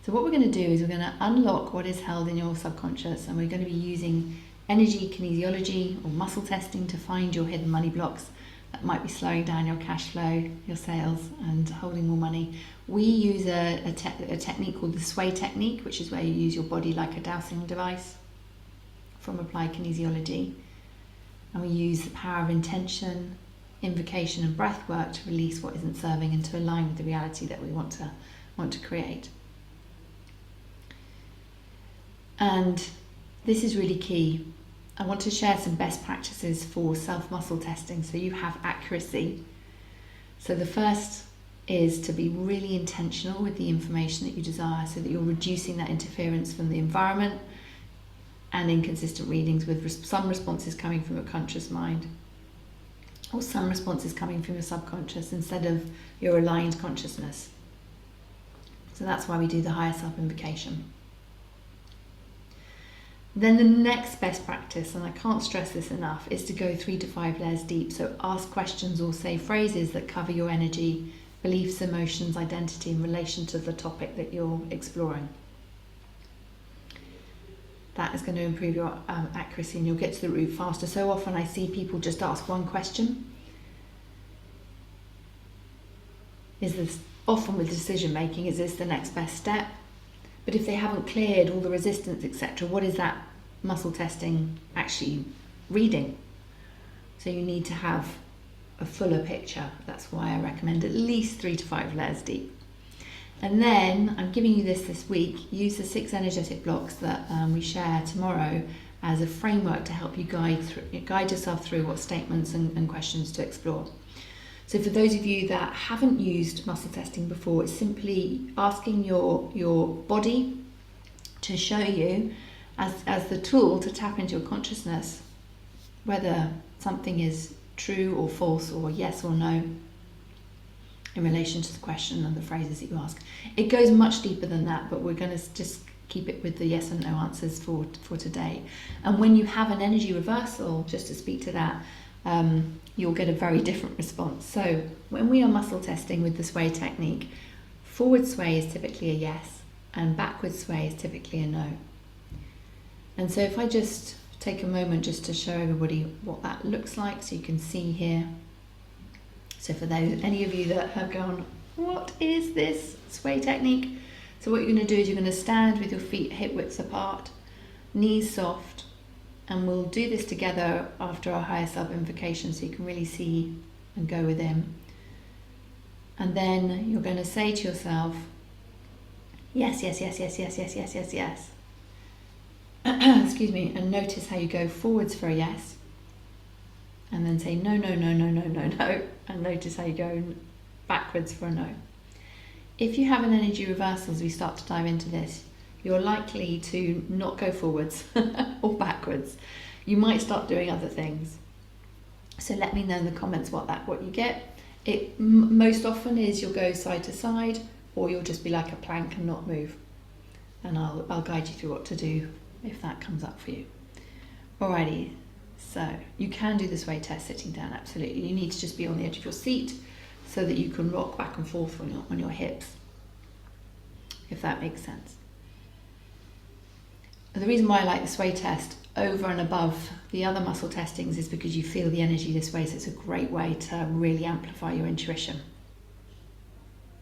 S10: So what we're going to do is we're going to unlock what is held in your subconscious, and we're going to be using energy kinesiology or muscle testing to find your hidden money blocks that might be slowing down your cash flow, your sales, and holding more money. We use a technique called the sway technique, which is where you use your body like a dowsing device from applied kinesiology. And we use the power of intention, invocation and breath work to release what isn't serving and to align with the reality that we want to create. And this is really key. I want to share some best practices for self-muscle testing so you have accuracy. So the first is to be really intentional with the information that you desire, so that you're reducing that interference from the environment and inconsistent readings, with some responses coming from your conscious mind or some responses coming from your subconscious instead of your aligned consciousness. So that's why we do the higher self invocation. Then the next best practice, and I can't stress this enough, is to go 3 to 5 layers deep. So ask questions or say phrases that cover your energy, beliefs, emotions, identity in relation to the topic that you're exploring. That is going to improve your accuracy, and you'll get to the root faster. So often I see people just ask one question. Is this, often with decision making, is this the next best step? But if they haven't cleared all the resistance, etc., what is that muscle testing actually reading? So you need to have a fuller picture. That's why I recommend at least 3 to 5 layers deep. And then I'm giving you this week. Use the 6 energetic blocks that we share tomorrow as a framework to help you guide yourself through what statements and questions to explore. So for those of you that haven't used muscle testing before, it's simply asking your body to show you as the tool to tap into your consciousness, whether something is true or false or yes or no in relation to the question and the phrases that you ask. It goes much deeper than that, but we're going to just keep it with the yes and no answers for today. And when you have an energy reversal, just to speak to that, you'll get a very different response. So when we are muscle testing with the sway technique, forward sway is typically a yes and backward sway is typically a no. And so if I just take a moment just to show everybody what that looks like, so you can see here. So for those, any of you that have gone what is this sway technique? So what you're going to do is you're going to stand with your feet hip widths apart, knees soft, and we'll do this together after our higher self invocation so you can really see and go within. And then you're going to say to yourself, yes, yes, yes, yes, yes, yes, yes, yes, yes. Excuse me, and notice how you go forwards for a yes, and then say no, no, no, no, no, no, no, and notice how you go backwards for a no. If you have an energy reversal as we start to dive into this, you're likely to not go forwards or backwards. You might start doing other things. So let me know in the comments what you get. It most often is you'll go side to side, or you'll just be like a plank and not move. And I'll guide you through what to do if that comes up for you. Alrighty, so you can do the sway test sitting down, absolutely. You need to just be on the edge of your seat so that you can rock back and forth on your hips, if that makes sense. The reason why I like the sway test over and above the other muscle testings is because you feel the energy this way, so it's a great way to really amplify your intuition,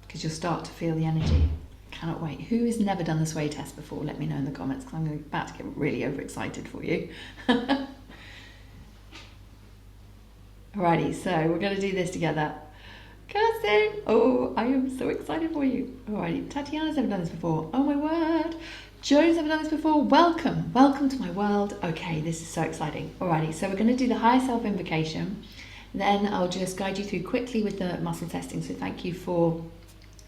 S10: because you'll start to feel the energy. Cannot wait. Who has never done the sway test before? Let me know in the comments, because I'm about to get really overexcited for you. Alrighty, so we're going to do this together. Kirsten, oh, I am so excited for you. Alrighty, Tatiana's never done this before. Oh my word. Joe's never done this before. Welcome to my world. Okay, this is so exciting. Alrighty, so we're going to do the higher self invocation. Then I'll just guide you through quickly with the muscle testing. So thank you for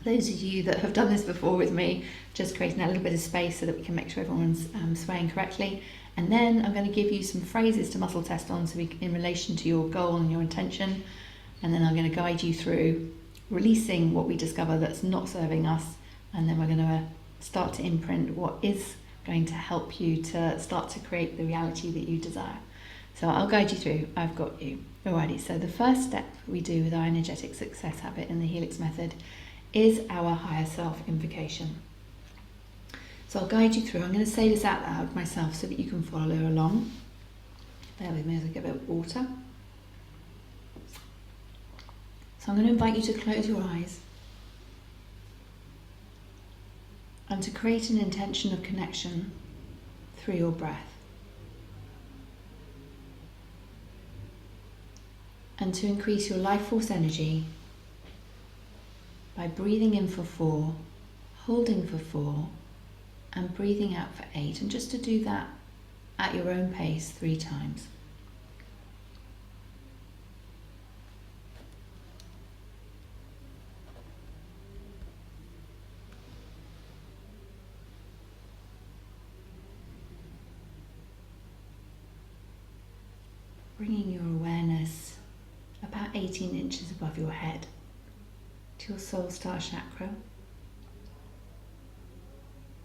S10: those of you that have done this before with me, just creating a little bit of space so that we can make sure everyone's swaying correctly. And then I'm going to give you some phrases to muscle test on in relation to your goal and your intention. And then I'm going to guide you through releasing what we discover that's not serving us. And then we're going to start to imprint what is going to help you to start to create the reality that you desire. So I'll guide you through. I've got you. Alrighty, so the first step we do with our energetic success habit in the Helix method is our higher self invocation. So I'll guide you through. I'm going to say this out loud myself so that you can follow along. Bear with me as I get a bit of water. So I'm going to invite you to close your eyes and to create an intention of connection through your breath. And to increase your life force energy by breathing in for 4, holding for 4, and breathing out for 8. And just to do that at your own pace 3 times. Bringing your awareness about 18 inches above your head to your soul star chakra.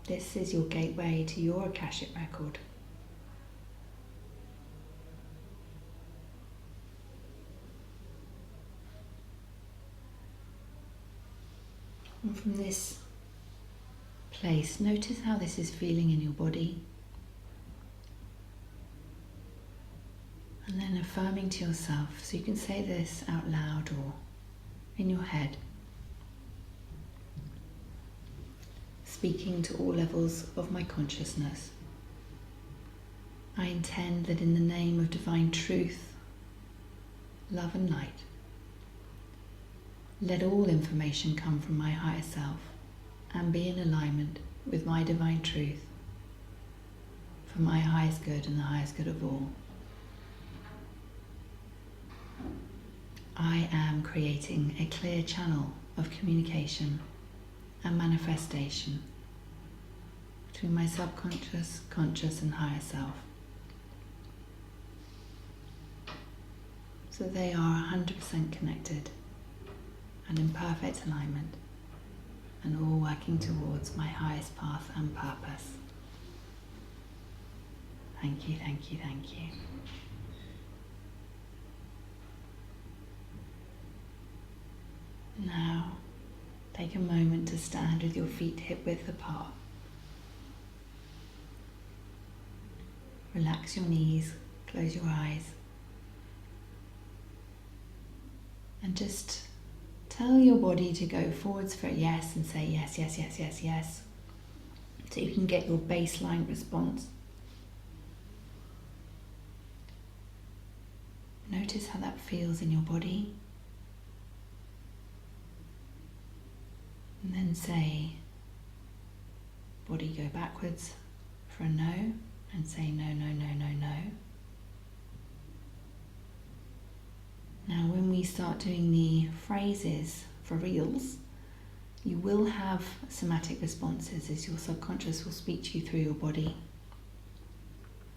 S10: This is your gateway to your Akashic record. And from this place, notice how this is feeling in your body. And then affirming to yourself, so you can say this out loud or in your head. Speaking to all levels of my consciousness. I intend that in the name of divine truth, love and light, let all information come from my higher self and be in alignment with my divine truth for my highest good and the highest good of all. I am creating a clear channel of communication and manifestation between my subconscious, conscious and higher self. So they are 100% connected and in perfect alignment and all working towards my highest path and purpose. Thank you, thank you, thank you. Now, take a moment to stand with your feet hip width apart. Relax your knees, close your eyes, and just tell your body to go forwards for a yes and say yes, yes, yes, yes, yes. So you can get your baseline response. Notice how that feels in your body. And then say, body, go backwards for a no, and say no, no, no, no, no. Now when we start doing the phrases for reals, you will have somatic responses as your subconscious will speak to you through your body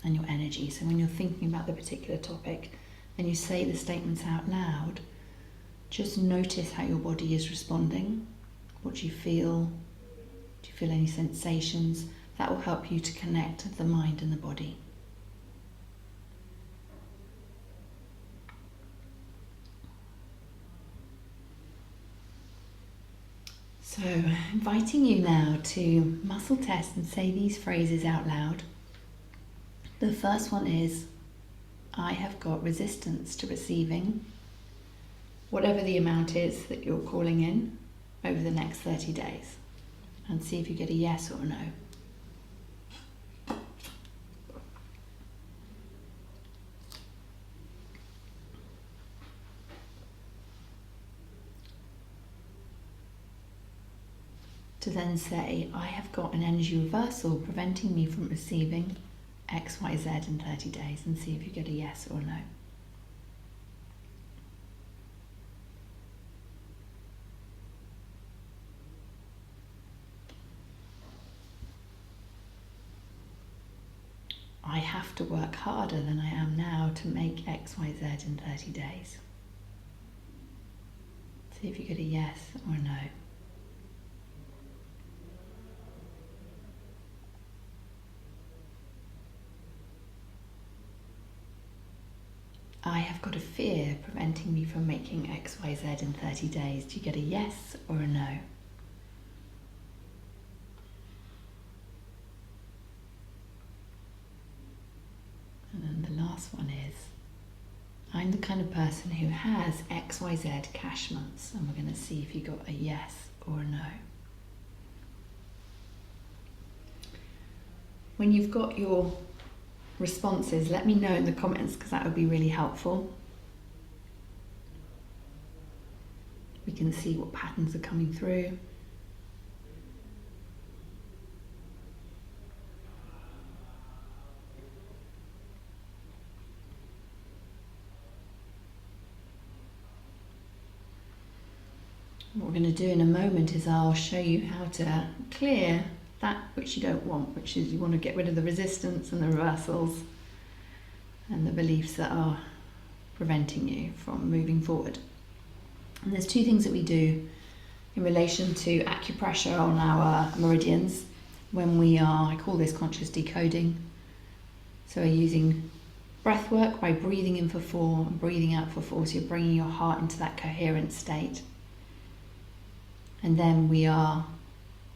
S10: and your energy. So when you're thinking about the particular topic and you say the statements out loud, just notice how your body is responding. What do you feel? Do you feel any sensations? That will help you to connect the mind and the body. So, inviting you now to muscle test and say these phrases out loud. The first one is, I have got resistance to receiving whatever the amount is that you're calling in over the next 30 days. And see if you get a yes or a no. To then say, I have got an energy reversal preventing me from receiving X, Y, Z in 30 days, and see if you get a yes or a no. I have to work harder than I am now to make X, Y, Z in 30 days. See if you get a yes or a no. I have got a fear preventing me from making X, Y, Z in 30 days. Do you get a yes or a no? And then the last one is, I'm the kind of person who has X, Y, Z cash months. And we're going to see if you got a yes or a no. When you've got your responses, let me know in the comments, because that would be really helpful. We can see what patterns are coming through. What we're going to do in a moment is I'll show you how to clear that which you don't want, which is you want to get rid of the resistance and the reversals and the beliefs that are preventing you from moving forward. And there's two things that we do in relation to acupressure on our meridians when we are, I call this conscious decoding. So we're using breath work by breathing in for 4 and breathing out for 4, so you're bringing your heart into that coherent state. And then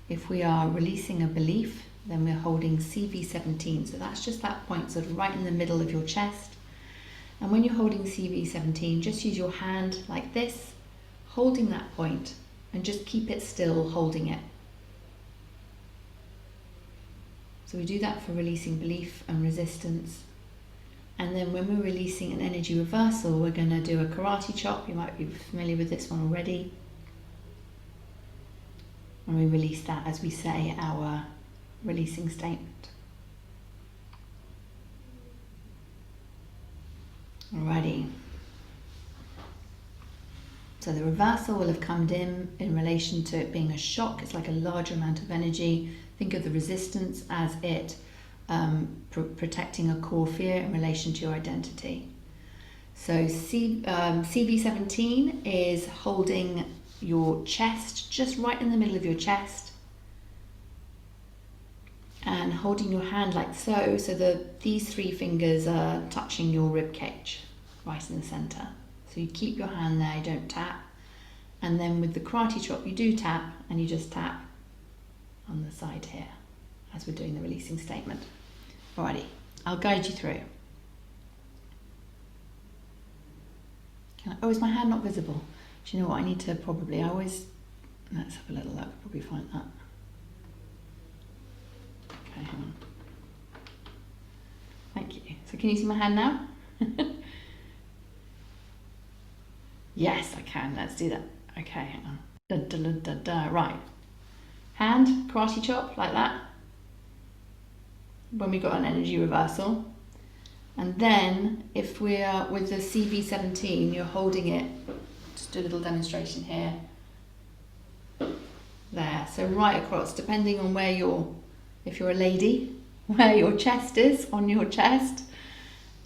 S10: if we are releasing a belief, then we're holding CV17. So that's just that point sort of right in the middle of your chest. And when you're holding CV17, just use your hand like this, holding that point, and just keep it still holding it. So we do that for releasing belief and resistance. And then when we're releasing an energy reversal, we're going to do a karate chop. You might be familiar with this one already. And we release that as we say our releasing statement. Alrighty. So the reversal will have come in relation to it being a shock. It's like a large amount of energy. Think of the resistance as it protecting a core fear in relation to your identity. So CV17 is holding your chest, just right in the middle of your chest, and holding your hand like so, these 3 fingers are touching your rib cage, right in the center. So you keep your hand there, you don't tap, and then with the karate chop you do tap, and you just tap on the side here as we're doing the releasing statement. Alrighty, I'll guide you through. Is my hand not visible? Do you know what I need to probably, let's have a little look, probably find that. Okay, hang on. Thank you. So can you see my hand now? Yes, I can. Let's do that. Okay, hang on. Da, da, da, da, da. Right. Hand, karate chop, like that. When we got an energy reversal. And then, if we're with the CV17, you're holding it. Just do a little demonstration here. There. So right across, depending on where if you're a lady, where your chest is, on your chest.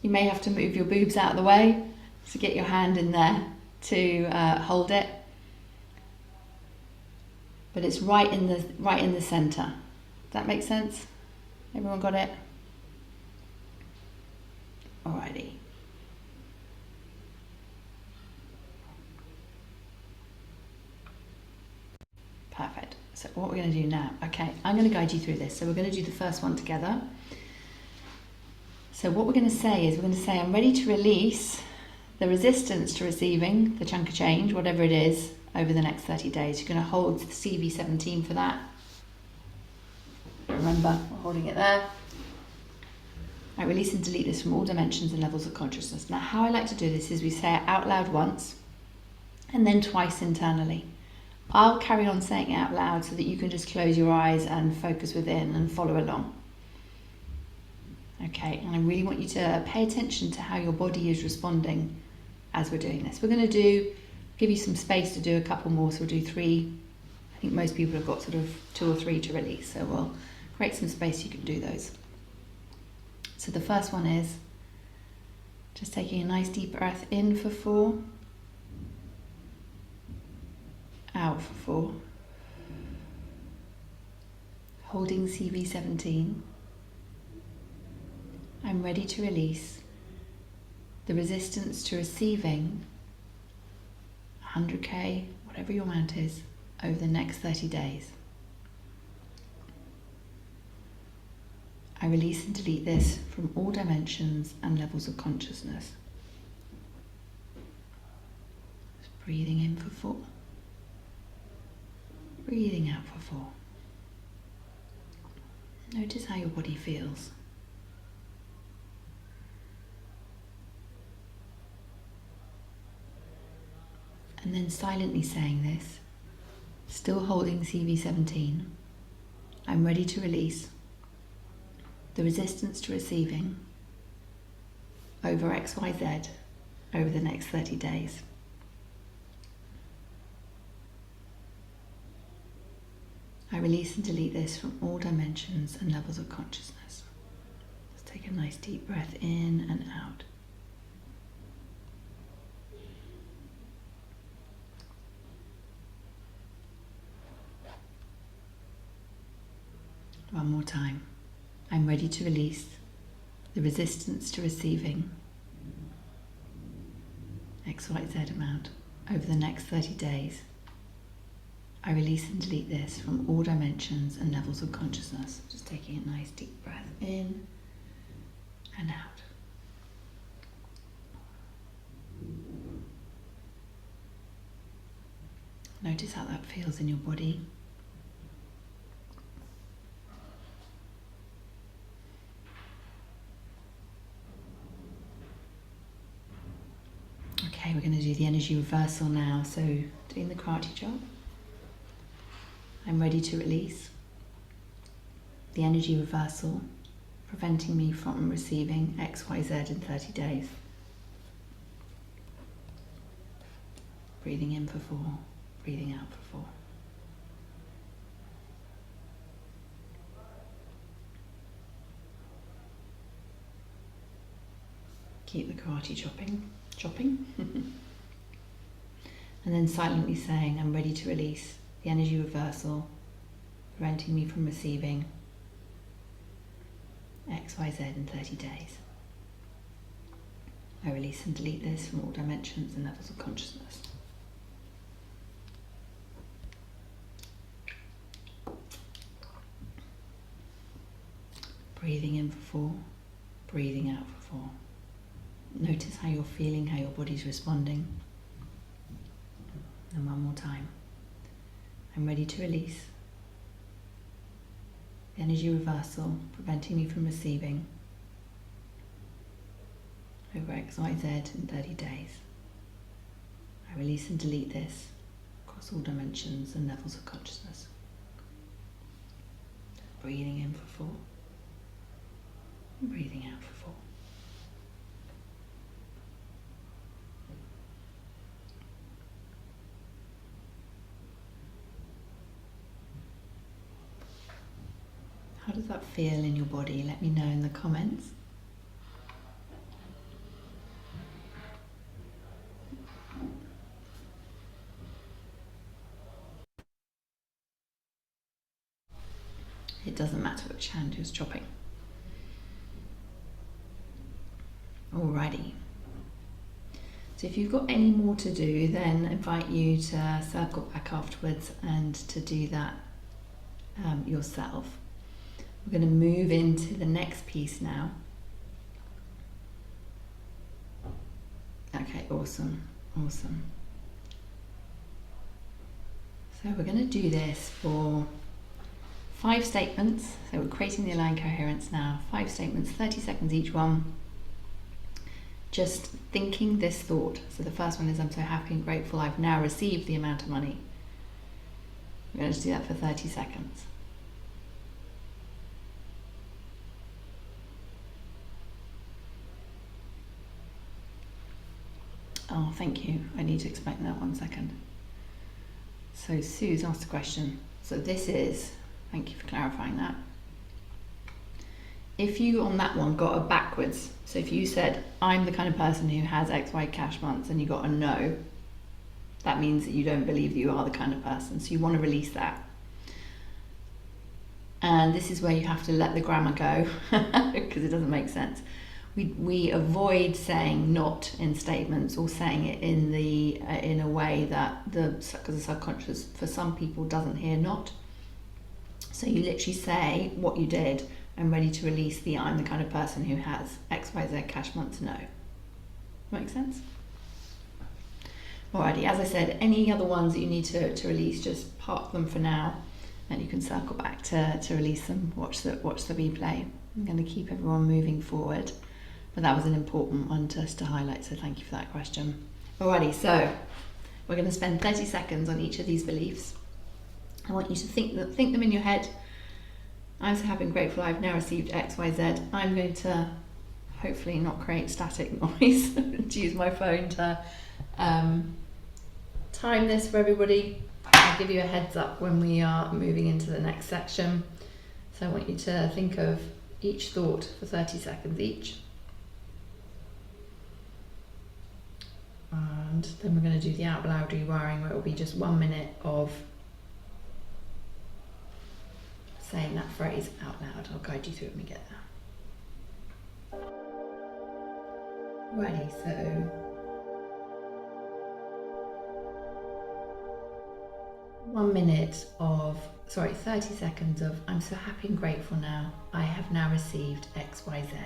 S10: You may have to move your boobs out of the way to get your hand in there to hold it. But it's right in the center. Does that make sense? Everyone got it? Alrighty. Perfect. So what we're going to do now, okay, I'm going to guide you through this. So we're going to do the first one together. So what we're going to say is, I'm ready to release the resistance to receiving the chunk of change, whatever it is, over the next 30 days. You're going to hold the CV17 for that. Remember, we're holding it there. I release and delete this from all dimensions and levels of consciousness. Now, how I like to do this is we say it out loud once and then twice internally. I'll carry on saying it out loud so that you can just close your eyes and focus within and follow along. Okay, and I really want you to pay attention to how your body is responding as we're doing this. We're going to give you some space to do a couple more, so we'll do 3. I think most people have got sort of 2 or 3 to release, so we'll create some space, you can do those. So the first one is just taking a nice deep breath in for 4, out for 4, holding CV17. I'm ready to release the resistance to receiving 100k, whatever your amount is, over the next 30 days. I release and delete this from all dimensions and levels of consciousness. Just breathing in for 4, breathing out for 4. Notice how your body feels. And then silently saying this, still holding CV17, I'm ready to release the resistance to receiving over XYZ over the next 30 days. I release and delete this from all dimensions and levels of consciousness. Let's take a nice deep breath in and out. One more time. I'm ready to release the resistance to receiving XYZ amount over the next 30 days. I release and delete this from all dimensions and levels of consciousness. Just taking a nice deep breath in and out. Notice how that feels in your body. Okay, we're going to do the energy reversal now. So doing the karate chop. I'm ready to release the energy reversal, preventing me from receiving XYZ in 30 days. Breathing in for 4, breathing out for 4. Keep the karate chopping. And then silently saying, I'm ready to release the energy reversal, preventing me from receiving XYZ in 30 days. I release and delete this from all dimensions and levels of consciousness. Breathing in for 4, breathing out for 4. Notice how you're feeling, how your body's responding. And one more time. I'm ready to release the energy reversal, preventing me from receiving over XYZ in 30 days. I release and delete this across all dimensions and levels of consciousness. Breathing in for 4. And breathing out for 4. How does that feel in your body? Let me know in the comments. It doesn't matter which hand you're chopping. Alrighty. So if you've got any more to do, then I invite you to circle back afterwards and to do that yourself. We're going to move into the next piece now. Okay, awesome, awesome. So we're going to do this for 5 statements. So we're creating the aligned coherence now. 5 statements, 30 seconds each one. Just thinking this thought. So the first one is, I'm so happy and grateful I've now received the amount of money. We're going to do that for 30 seconds. Oh, thank you. I need to explain that 1 second. So Sue's asked a question. So this is, thank you for clarifying that. If you on that one got a backwards, so if you said, I'm the kind of person who has XY cash months, and you got a no, that means that you don't believe that you are the kind of person. So you want to release that. And this is where you have to let the grammar go because it doesn't make sense. We avoid saying not in statements or saying it in a way that because the subconscious for some people doesn't hear not. So you literally say what you did. I'm ready to release the I'm the kind of person who has XYZ cash months no. Make sense? Alrighty, as I said, any other ones that you need to release, just park them for now and you can circle back to release them, watch the replay. I'm going to keep everyone moving forward. But that was an important one just to highlight, so thank you for that question. Alrighty, so we're going to spend 30 seconds on each of these beliefs. I want you to think them in your head. I'm so happy and grateful I've now received X, Y, Z. I'm going to hopefully not create static noise to use my phone to time this for everybody. I'll give you a heads up when we are moving into the next section. So I want you to think of each thought for 30 seconds each. And then we're going to do the out loud rewiring, where it will be just 1 minute of saying that phrase out loud. I'll guide you through it when we get there. Ready, so 1 minute of, 30 seconds of I'm so happy and grateful now. I have now received X, Y, Z.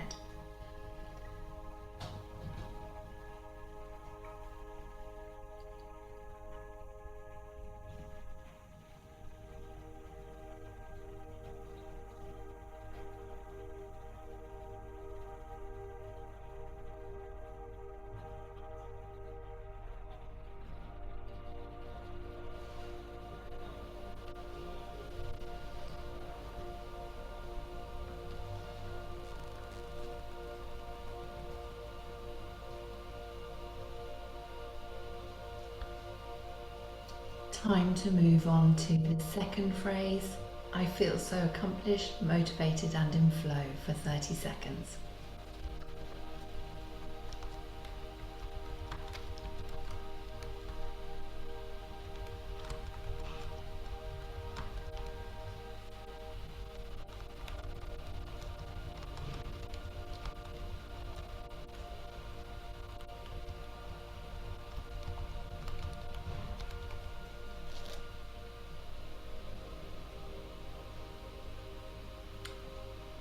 S10: Time to move on to the second phrase. I feel so accomplished, motivated and in flow for 30 seconds.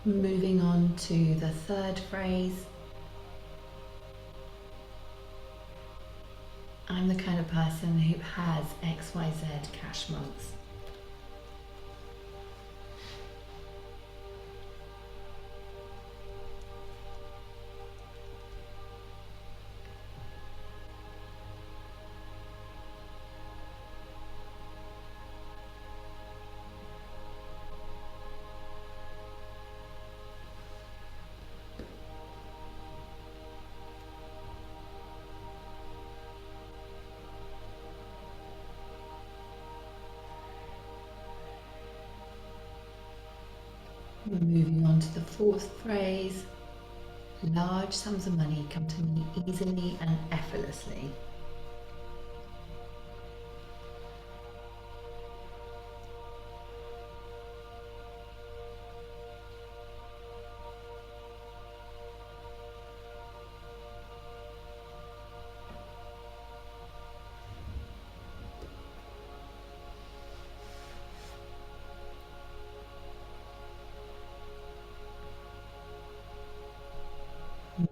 S10: Moving on to the third phrase.
S7: I'm the kind of person who has XYZ cash months. We're moving on to the fourth phrase. Large sums of money come to me easily and effortlessly.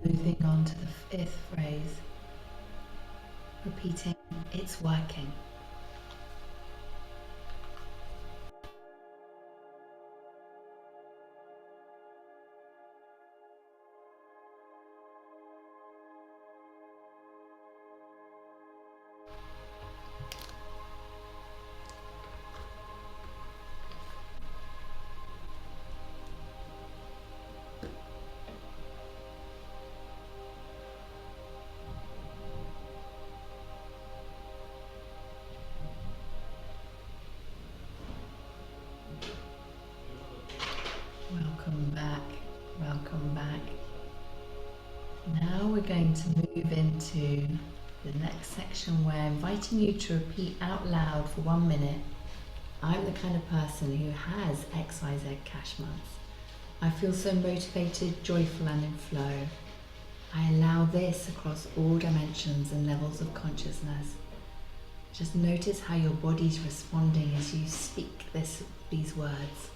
S7: Moving on to the fifth phrase, repeating, it's working. Welcome back, welcome back. Now we're going to move into the next section where I'm inviting you to repeat out loud for 1 minute. I'm the kind of person who has XYZ cash months. I feel so motivated, joyful and in flow. I allow this across all dimensions and levels of consciousness. Just notice how your body's responding as you speak these words.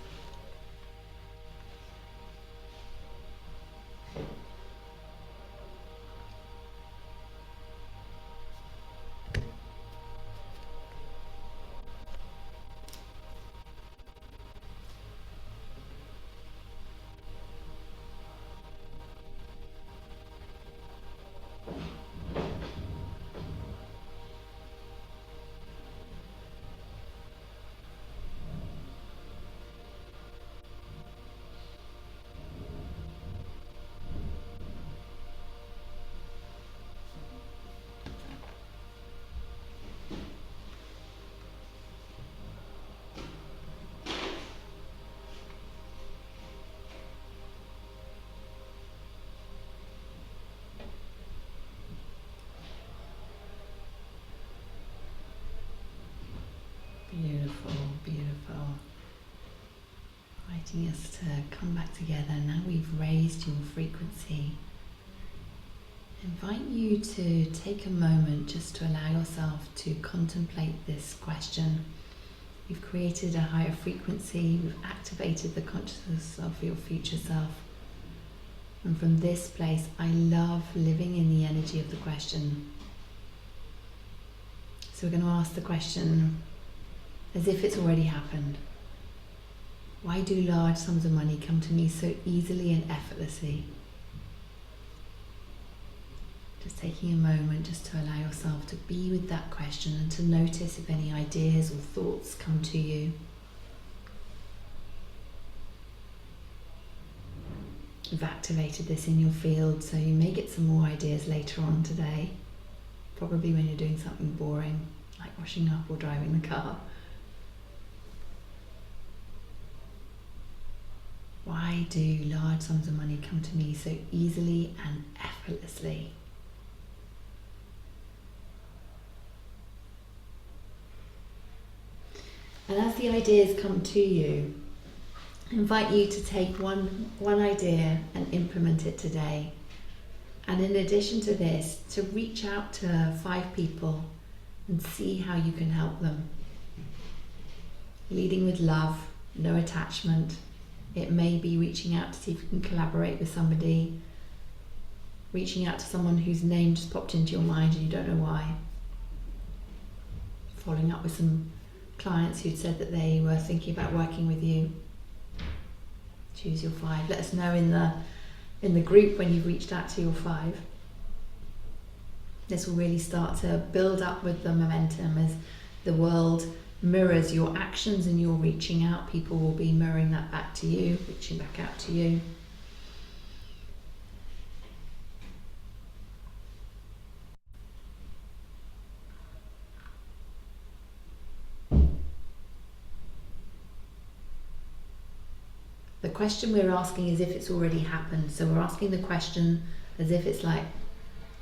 S7: Beautiful, beautiful. Inviting us to come back together. Now we've raised your frequency. Invite you to take a moment just to allow yourself to contemplate this question. You've created a higher frequency, we've activated the consciousness of your future self. And from this place, I love living in the energy of the question. So we're going to ask the question as if it's already happened. Why do large sums of money come to me so easily and effortlessly? Just taking a moment just to allow yourself to be with that question and to notice if any ideas or thoughts come to you. You've activated this in your field, so you may get some more ideas later on today, probably when you're doing something boring, like washing up or driving the car. Why do large sums of money come to me so easily and effortlessly? And as the ideas come to you, I invite you to take one idea and implement it today. And in addition to this, to reach out to 5 people and see how you can help them. Leading with love, no attachment. It may be reaching out to see if you can collaborate with somebody, reaching out to someone whose name just popped into your mind and you don't know why.
S9: following up with some clients who'd said that they were thinking about working with you. Choose your 5. Let us know in the group when you've reached out to your 5. This will really start to build up with the momentum as the world mirrors your actions and you're reaching out. People will be mirroring that back to you, reaching back out to you. The question we're asking is if it's already happened. So we're asking the question as if it's like,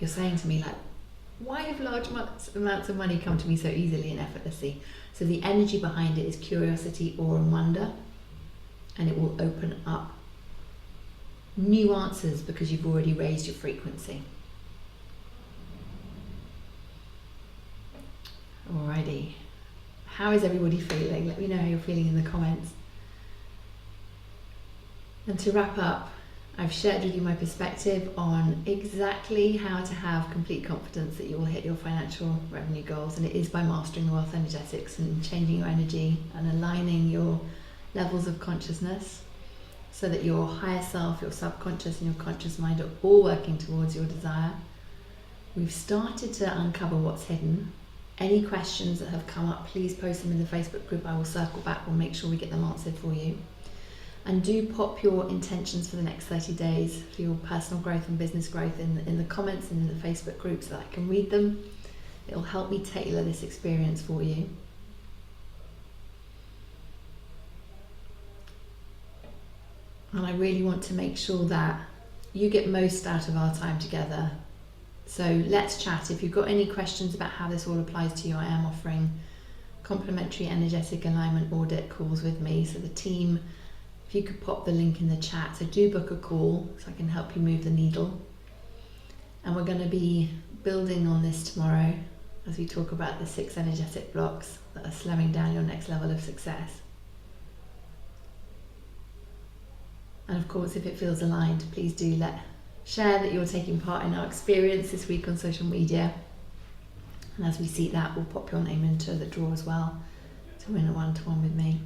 S9: you're saying to me like, why have large amounts of money come to me so easily and effortlessly? So the energy behind it is curiosity, awe and wonder, and it will open up new answers because you've already raised your frequency. Alrighty, how is everybody feeling? Let me know how you're feeling in the comments. And to wrap up, I've shared with you my perspective on exactly how to have complete confidence that you will hit your financial revenue goals, and it is by mastering the wealth energetics and changing your energy and aligning your levels of consciousness so that your higher self, your subconscious and your conscious mind are all working towards your desire. We've started to uncover what's hidden. Any questions that have come up, please post them in the Facebook group. I will circle back, we'll make sure we get them answered for you. And do pop your intentions for the next 30 days for your personal growth and business growth in the comments and in the Facebook group so that I can read them. It'll help me tailor this experience for you. And I really want to make sure that you get most out of our time together. So let's chat. If you've got any questions about how this all applies to you, I am offering complimentary energetic alignment audit calls with me. So the team, if you could pop the link in the chat, so do book a call so I can help you move the needle. And we're going to be building on this tomorrow as we talk about the 6 energetic blocks that are slowing down your next level of success. And of course, if it feels aligned, please do share that you're taking part in our experience this week on social media. And as we see that, we'll pop your name into the draw as well to win a one-to-one with me.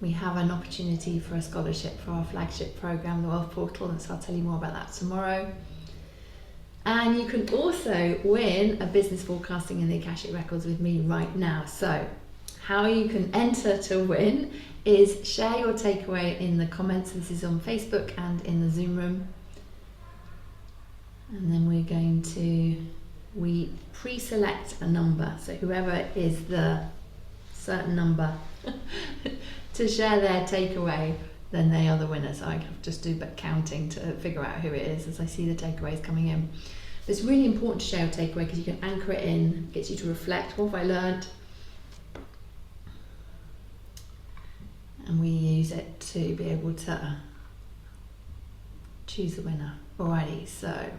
S9: We have an opportunity for a scholarship for our flagship program, the Wealth Portal, and so I'll tell you more about that tomorrow. And you can also win a business forecasting in the Akashic Records with me right now. So how you can enter to win is share your takeaway in the comments. This is on Facebook and in the Zoom room. And then we pre-select a number. So whoever is the certain number to share their takeaway, then they are the winner. So I can just do counting to figure out who it is as I see the takeaways coming in. It's really important to share your takeaway because you can anchor it in, gets you to reflect, what have I learned? And we use it to be able to choose the winner. Alrighty, so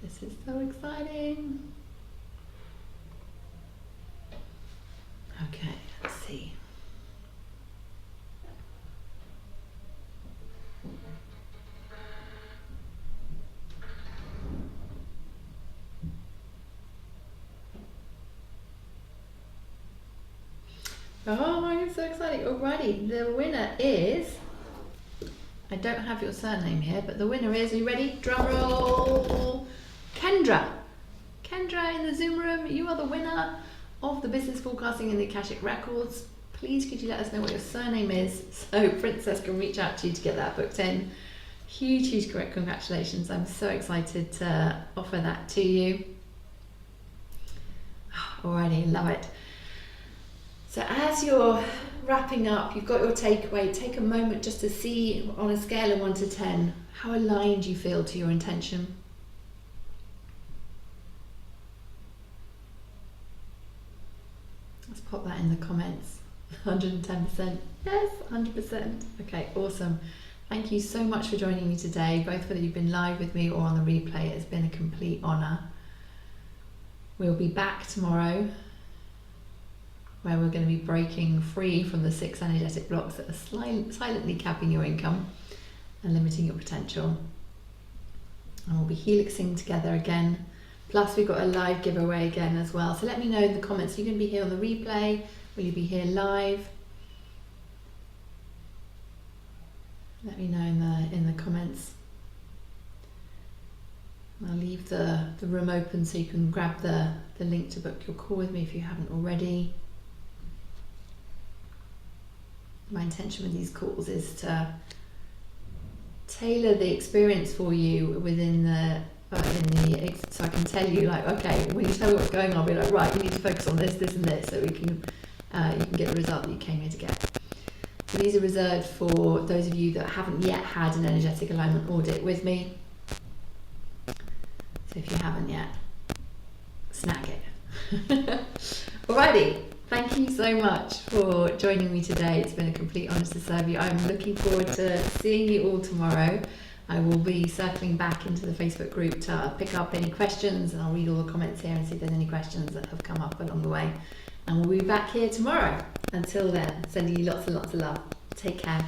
S9: this is so exciting. Okay, let's see. Oh, I'm so excited. Alrighty, the winner is, I don't have your surname here, but the winner is, are you ready? Drum roll. Kendra. Kendra in the Zoom room, you are the winner of the business forecasting in the Akashic Records. Please could you let us know what your surname is so Princess can reach out to you to get that booked in. Huge congratulations. I'm so excited to offer that to you. Alrighty, love it. So as you're wrapping up, you've got your takeaway, take a moment just to see on a scale of 1 to 10 how aligned you feel to your intention. Let's pop that in the comments. 110%. Yes, 100%. Okay, awesome. Thank you so much for joining me today, both whether you've been live with me or on the replay. It's been a complete honour. We'll be back tomorrow where we're going to be breaking free from the 6 energetic blocks that are silently capping your income and limiting your potential. and we'll be helixing together again. Plus we've got a live giveaway again as well. So let me know in the comments, are you going to be here on the replay? Will you be here live? Let me know in the comments. I'll leave the room open so you can grab the link to book your call with me if you haven't already. My intention with these calls is to tailor the experience for you within the so I can tell you, like, okay, when you tell me what's going on, I'll be like, right, you need to focus on this, this and this, so we can you can get the result that you came here to get. So these are reserved for those of you that haven't yet had an energetic alignment audit with me. So if you haven't yet, snag it. Alrighty, thank you so much for joining me today. It's been a complete honour to serve you. I'm looking forward to seeing you all tomorrow. I will be circling back into the Facebook group to pick up any questions, and I'll read all the comments here and see if there's any questions that have come up along the way. And we'll be back here tomorrow. Until then, sending you lots and lots of love. Take care.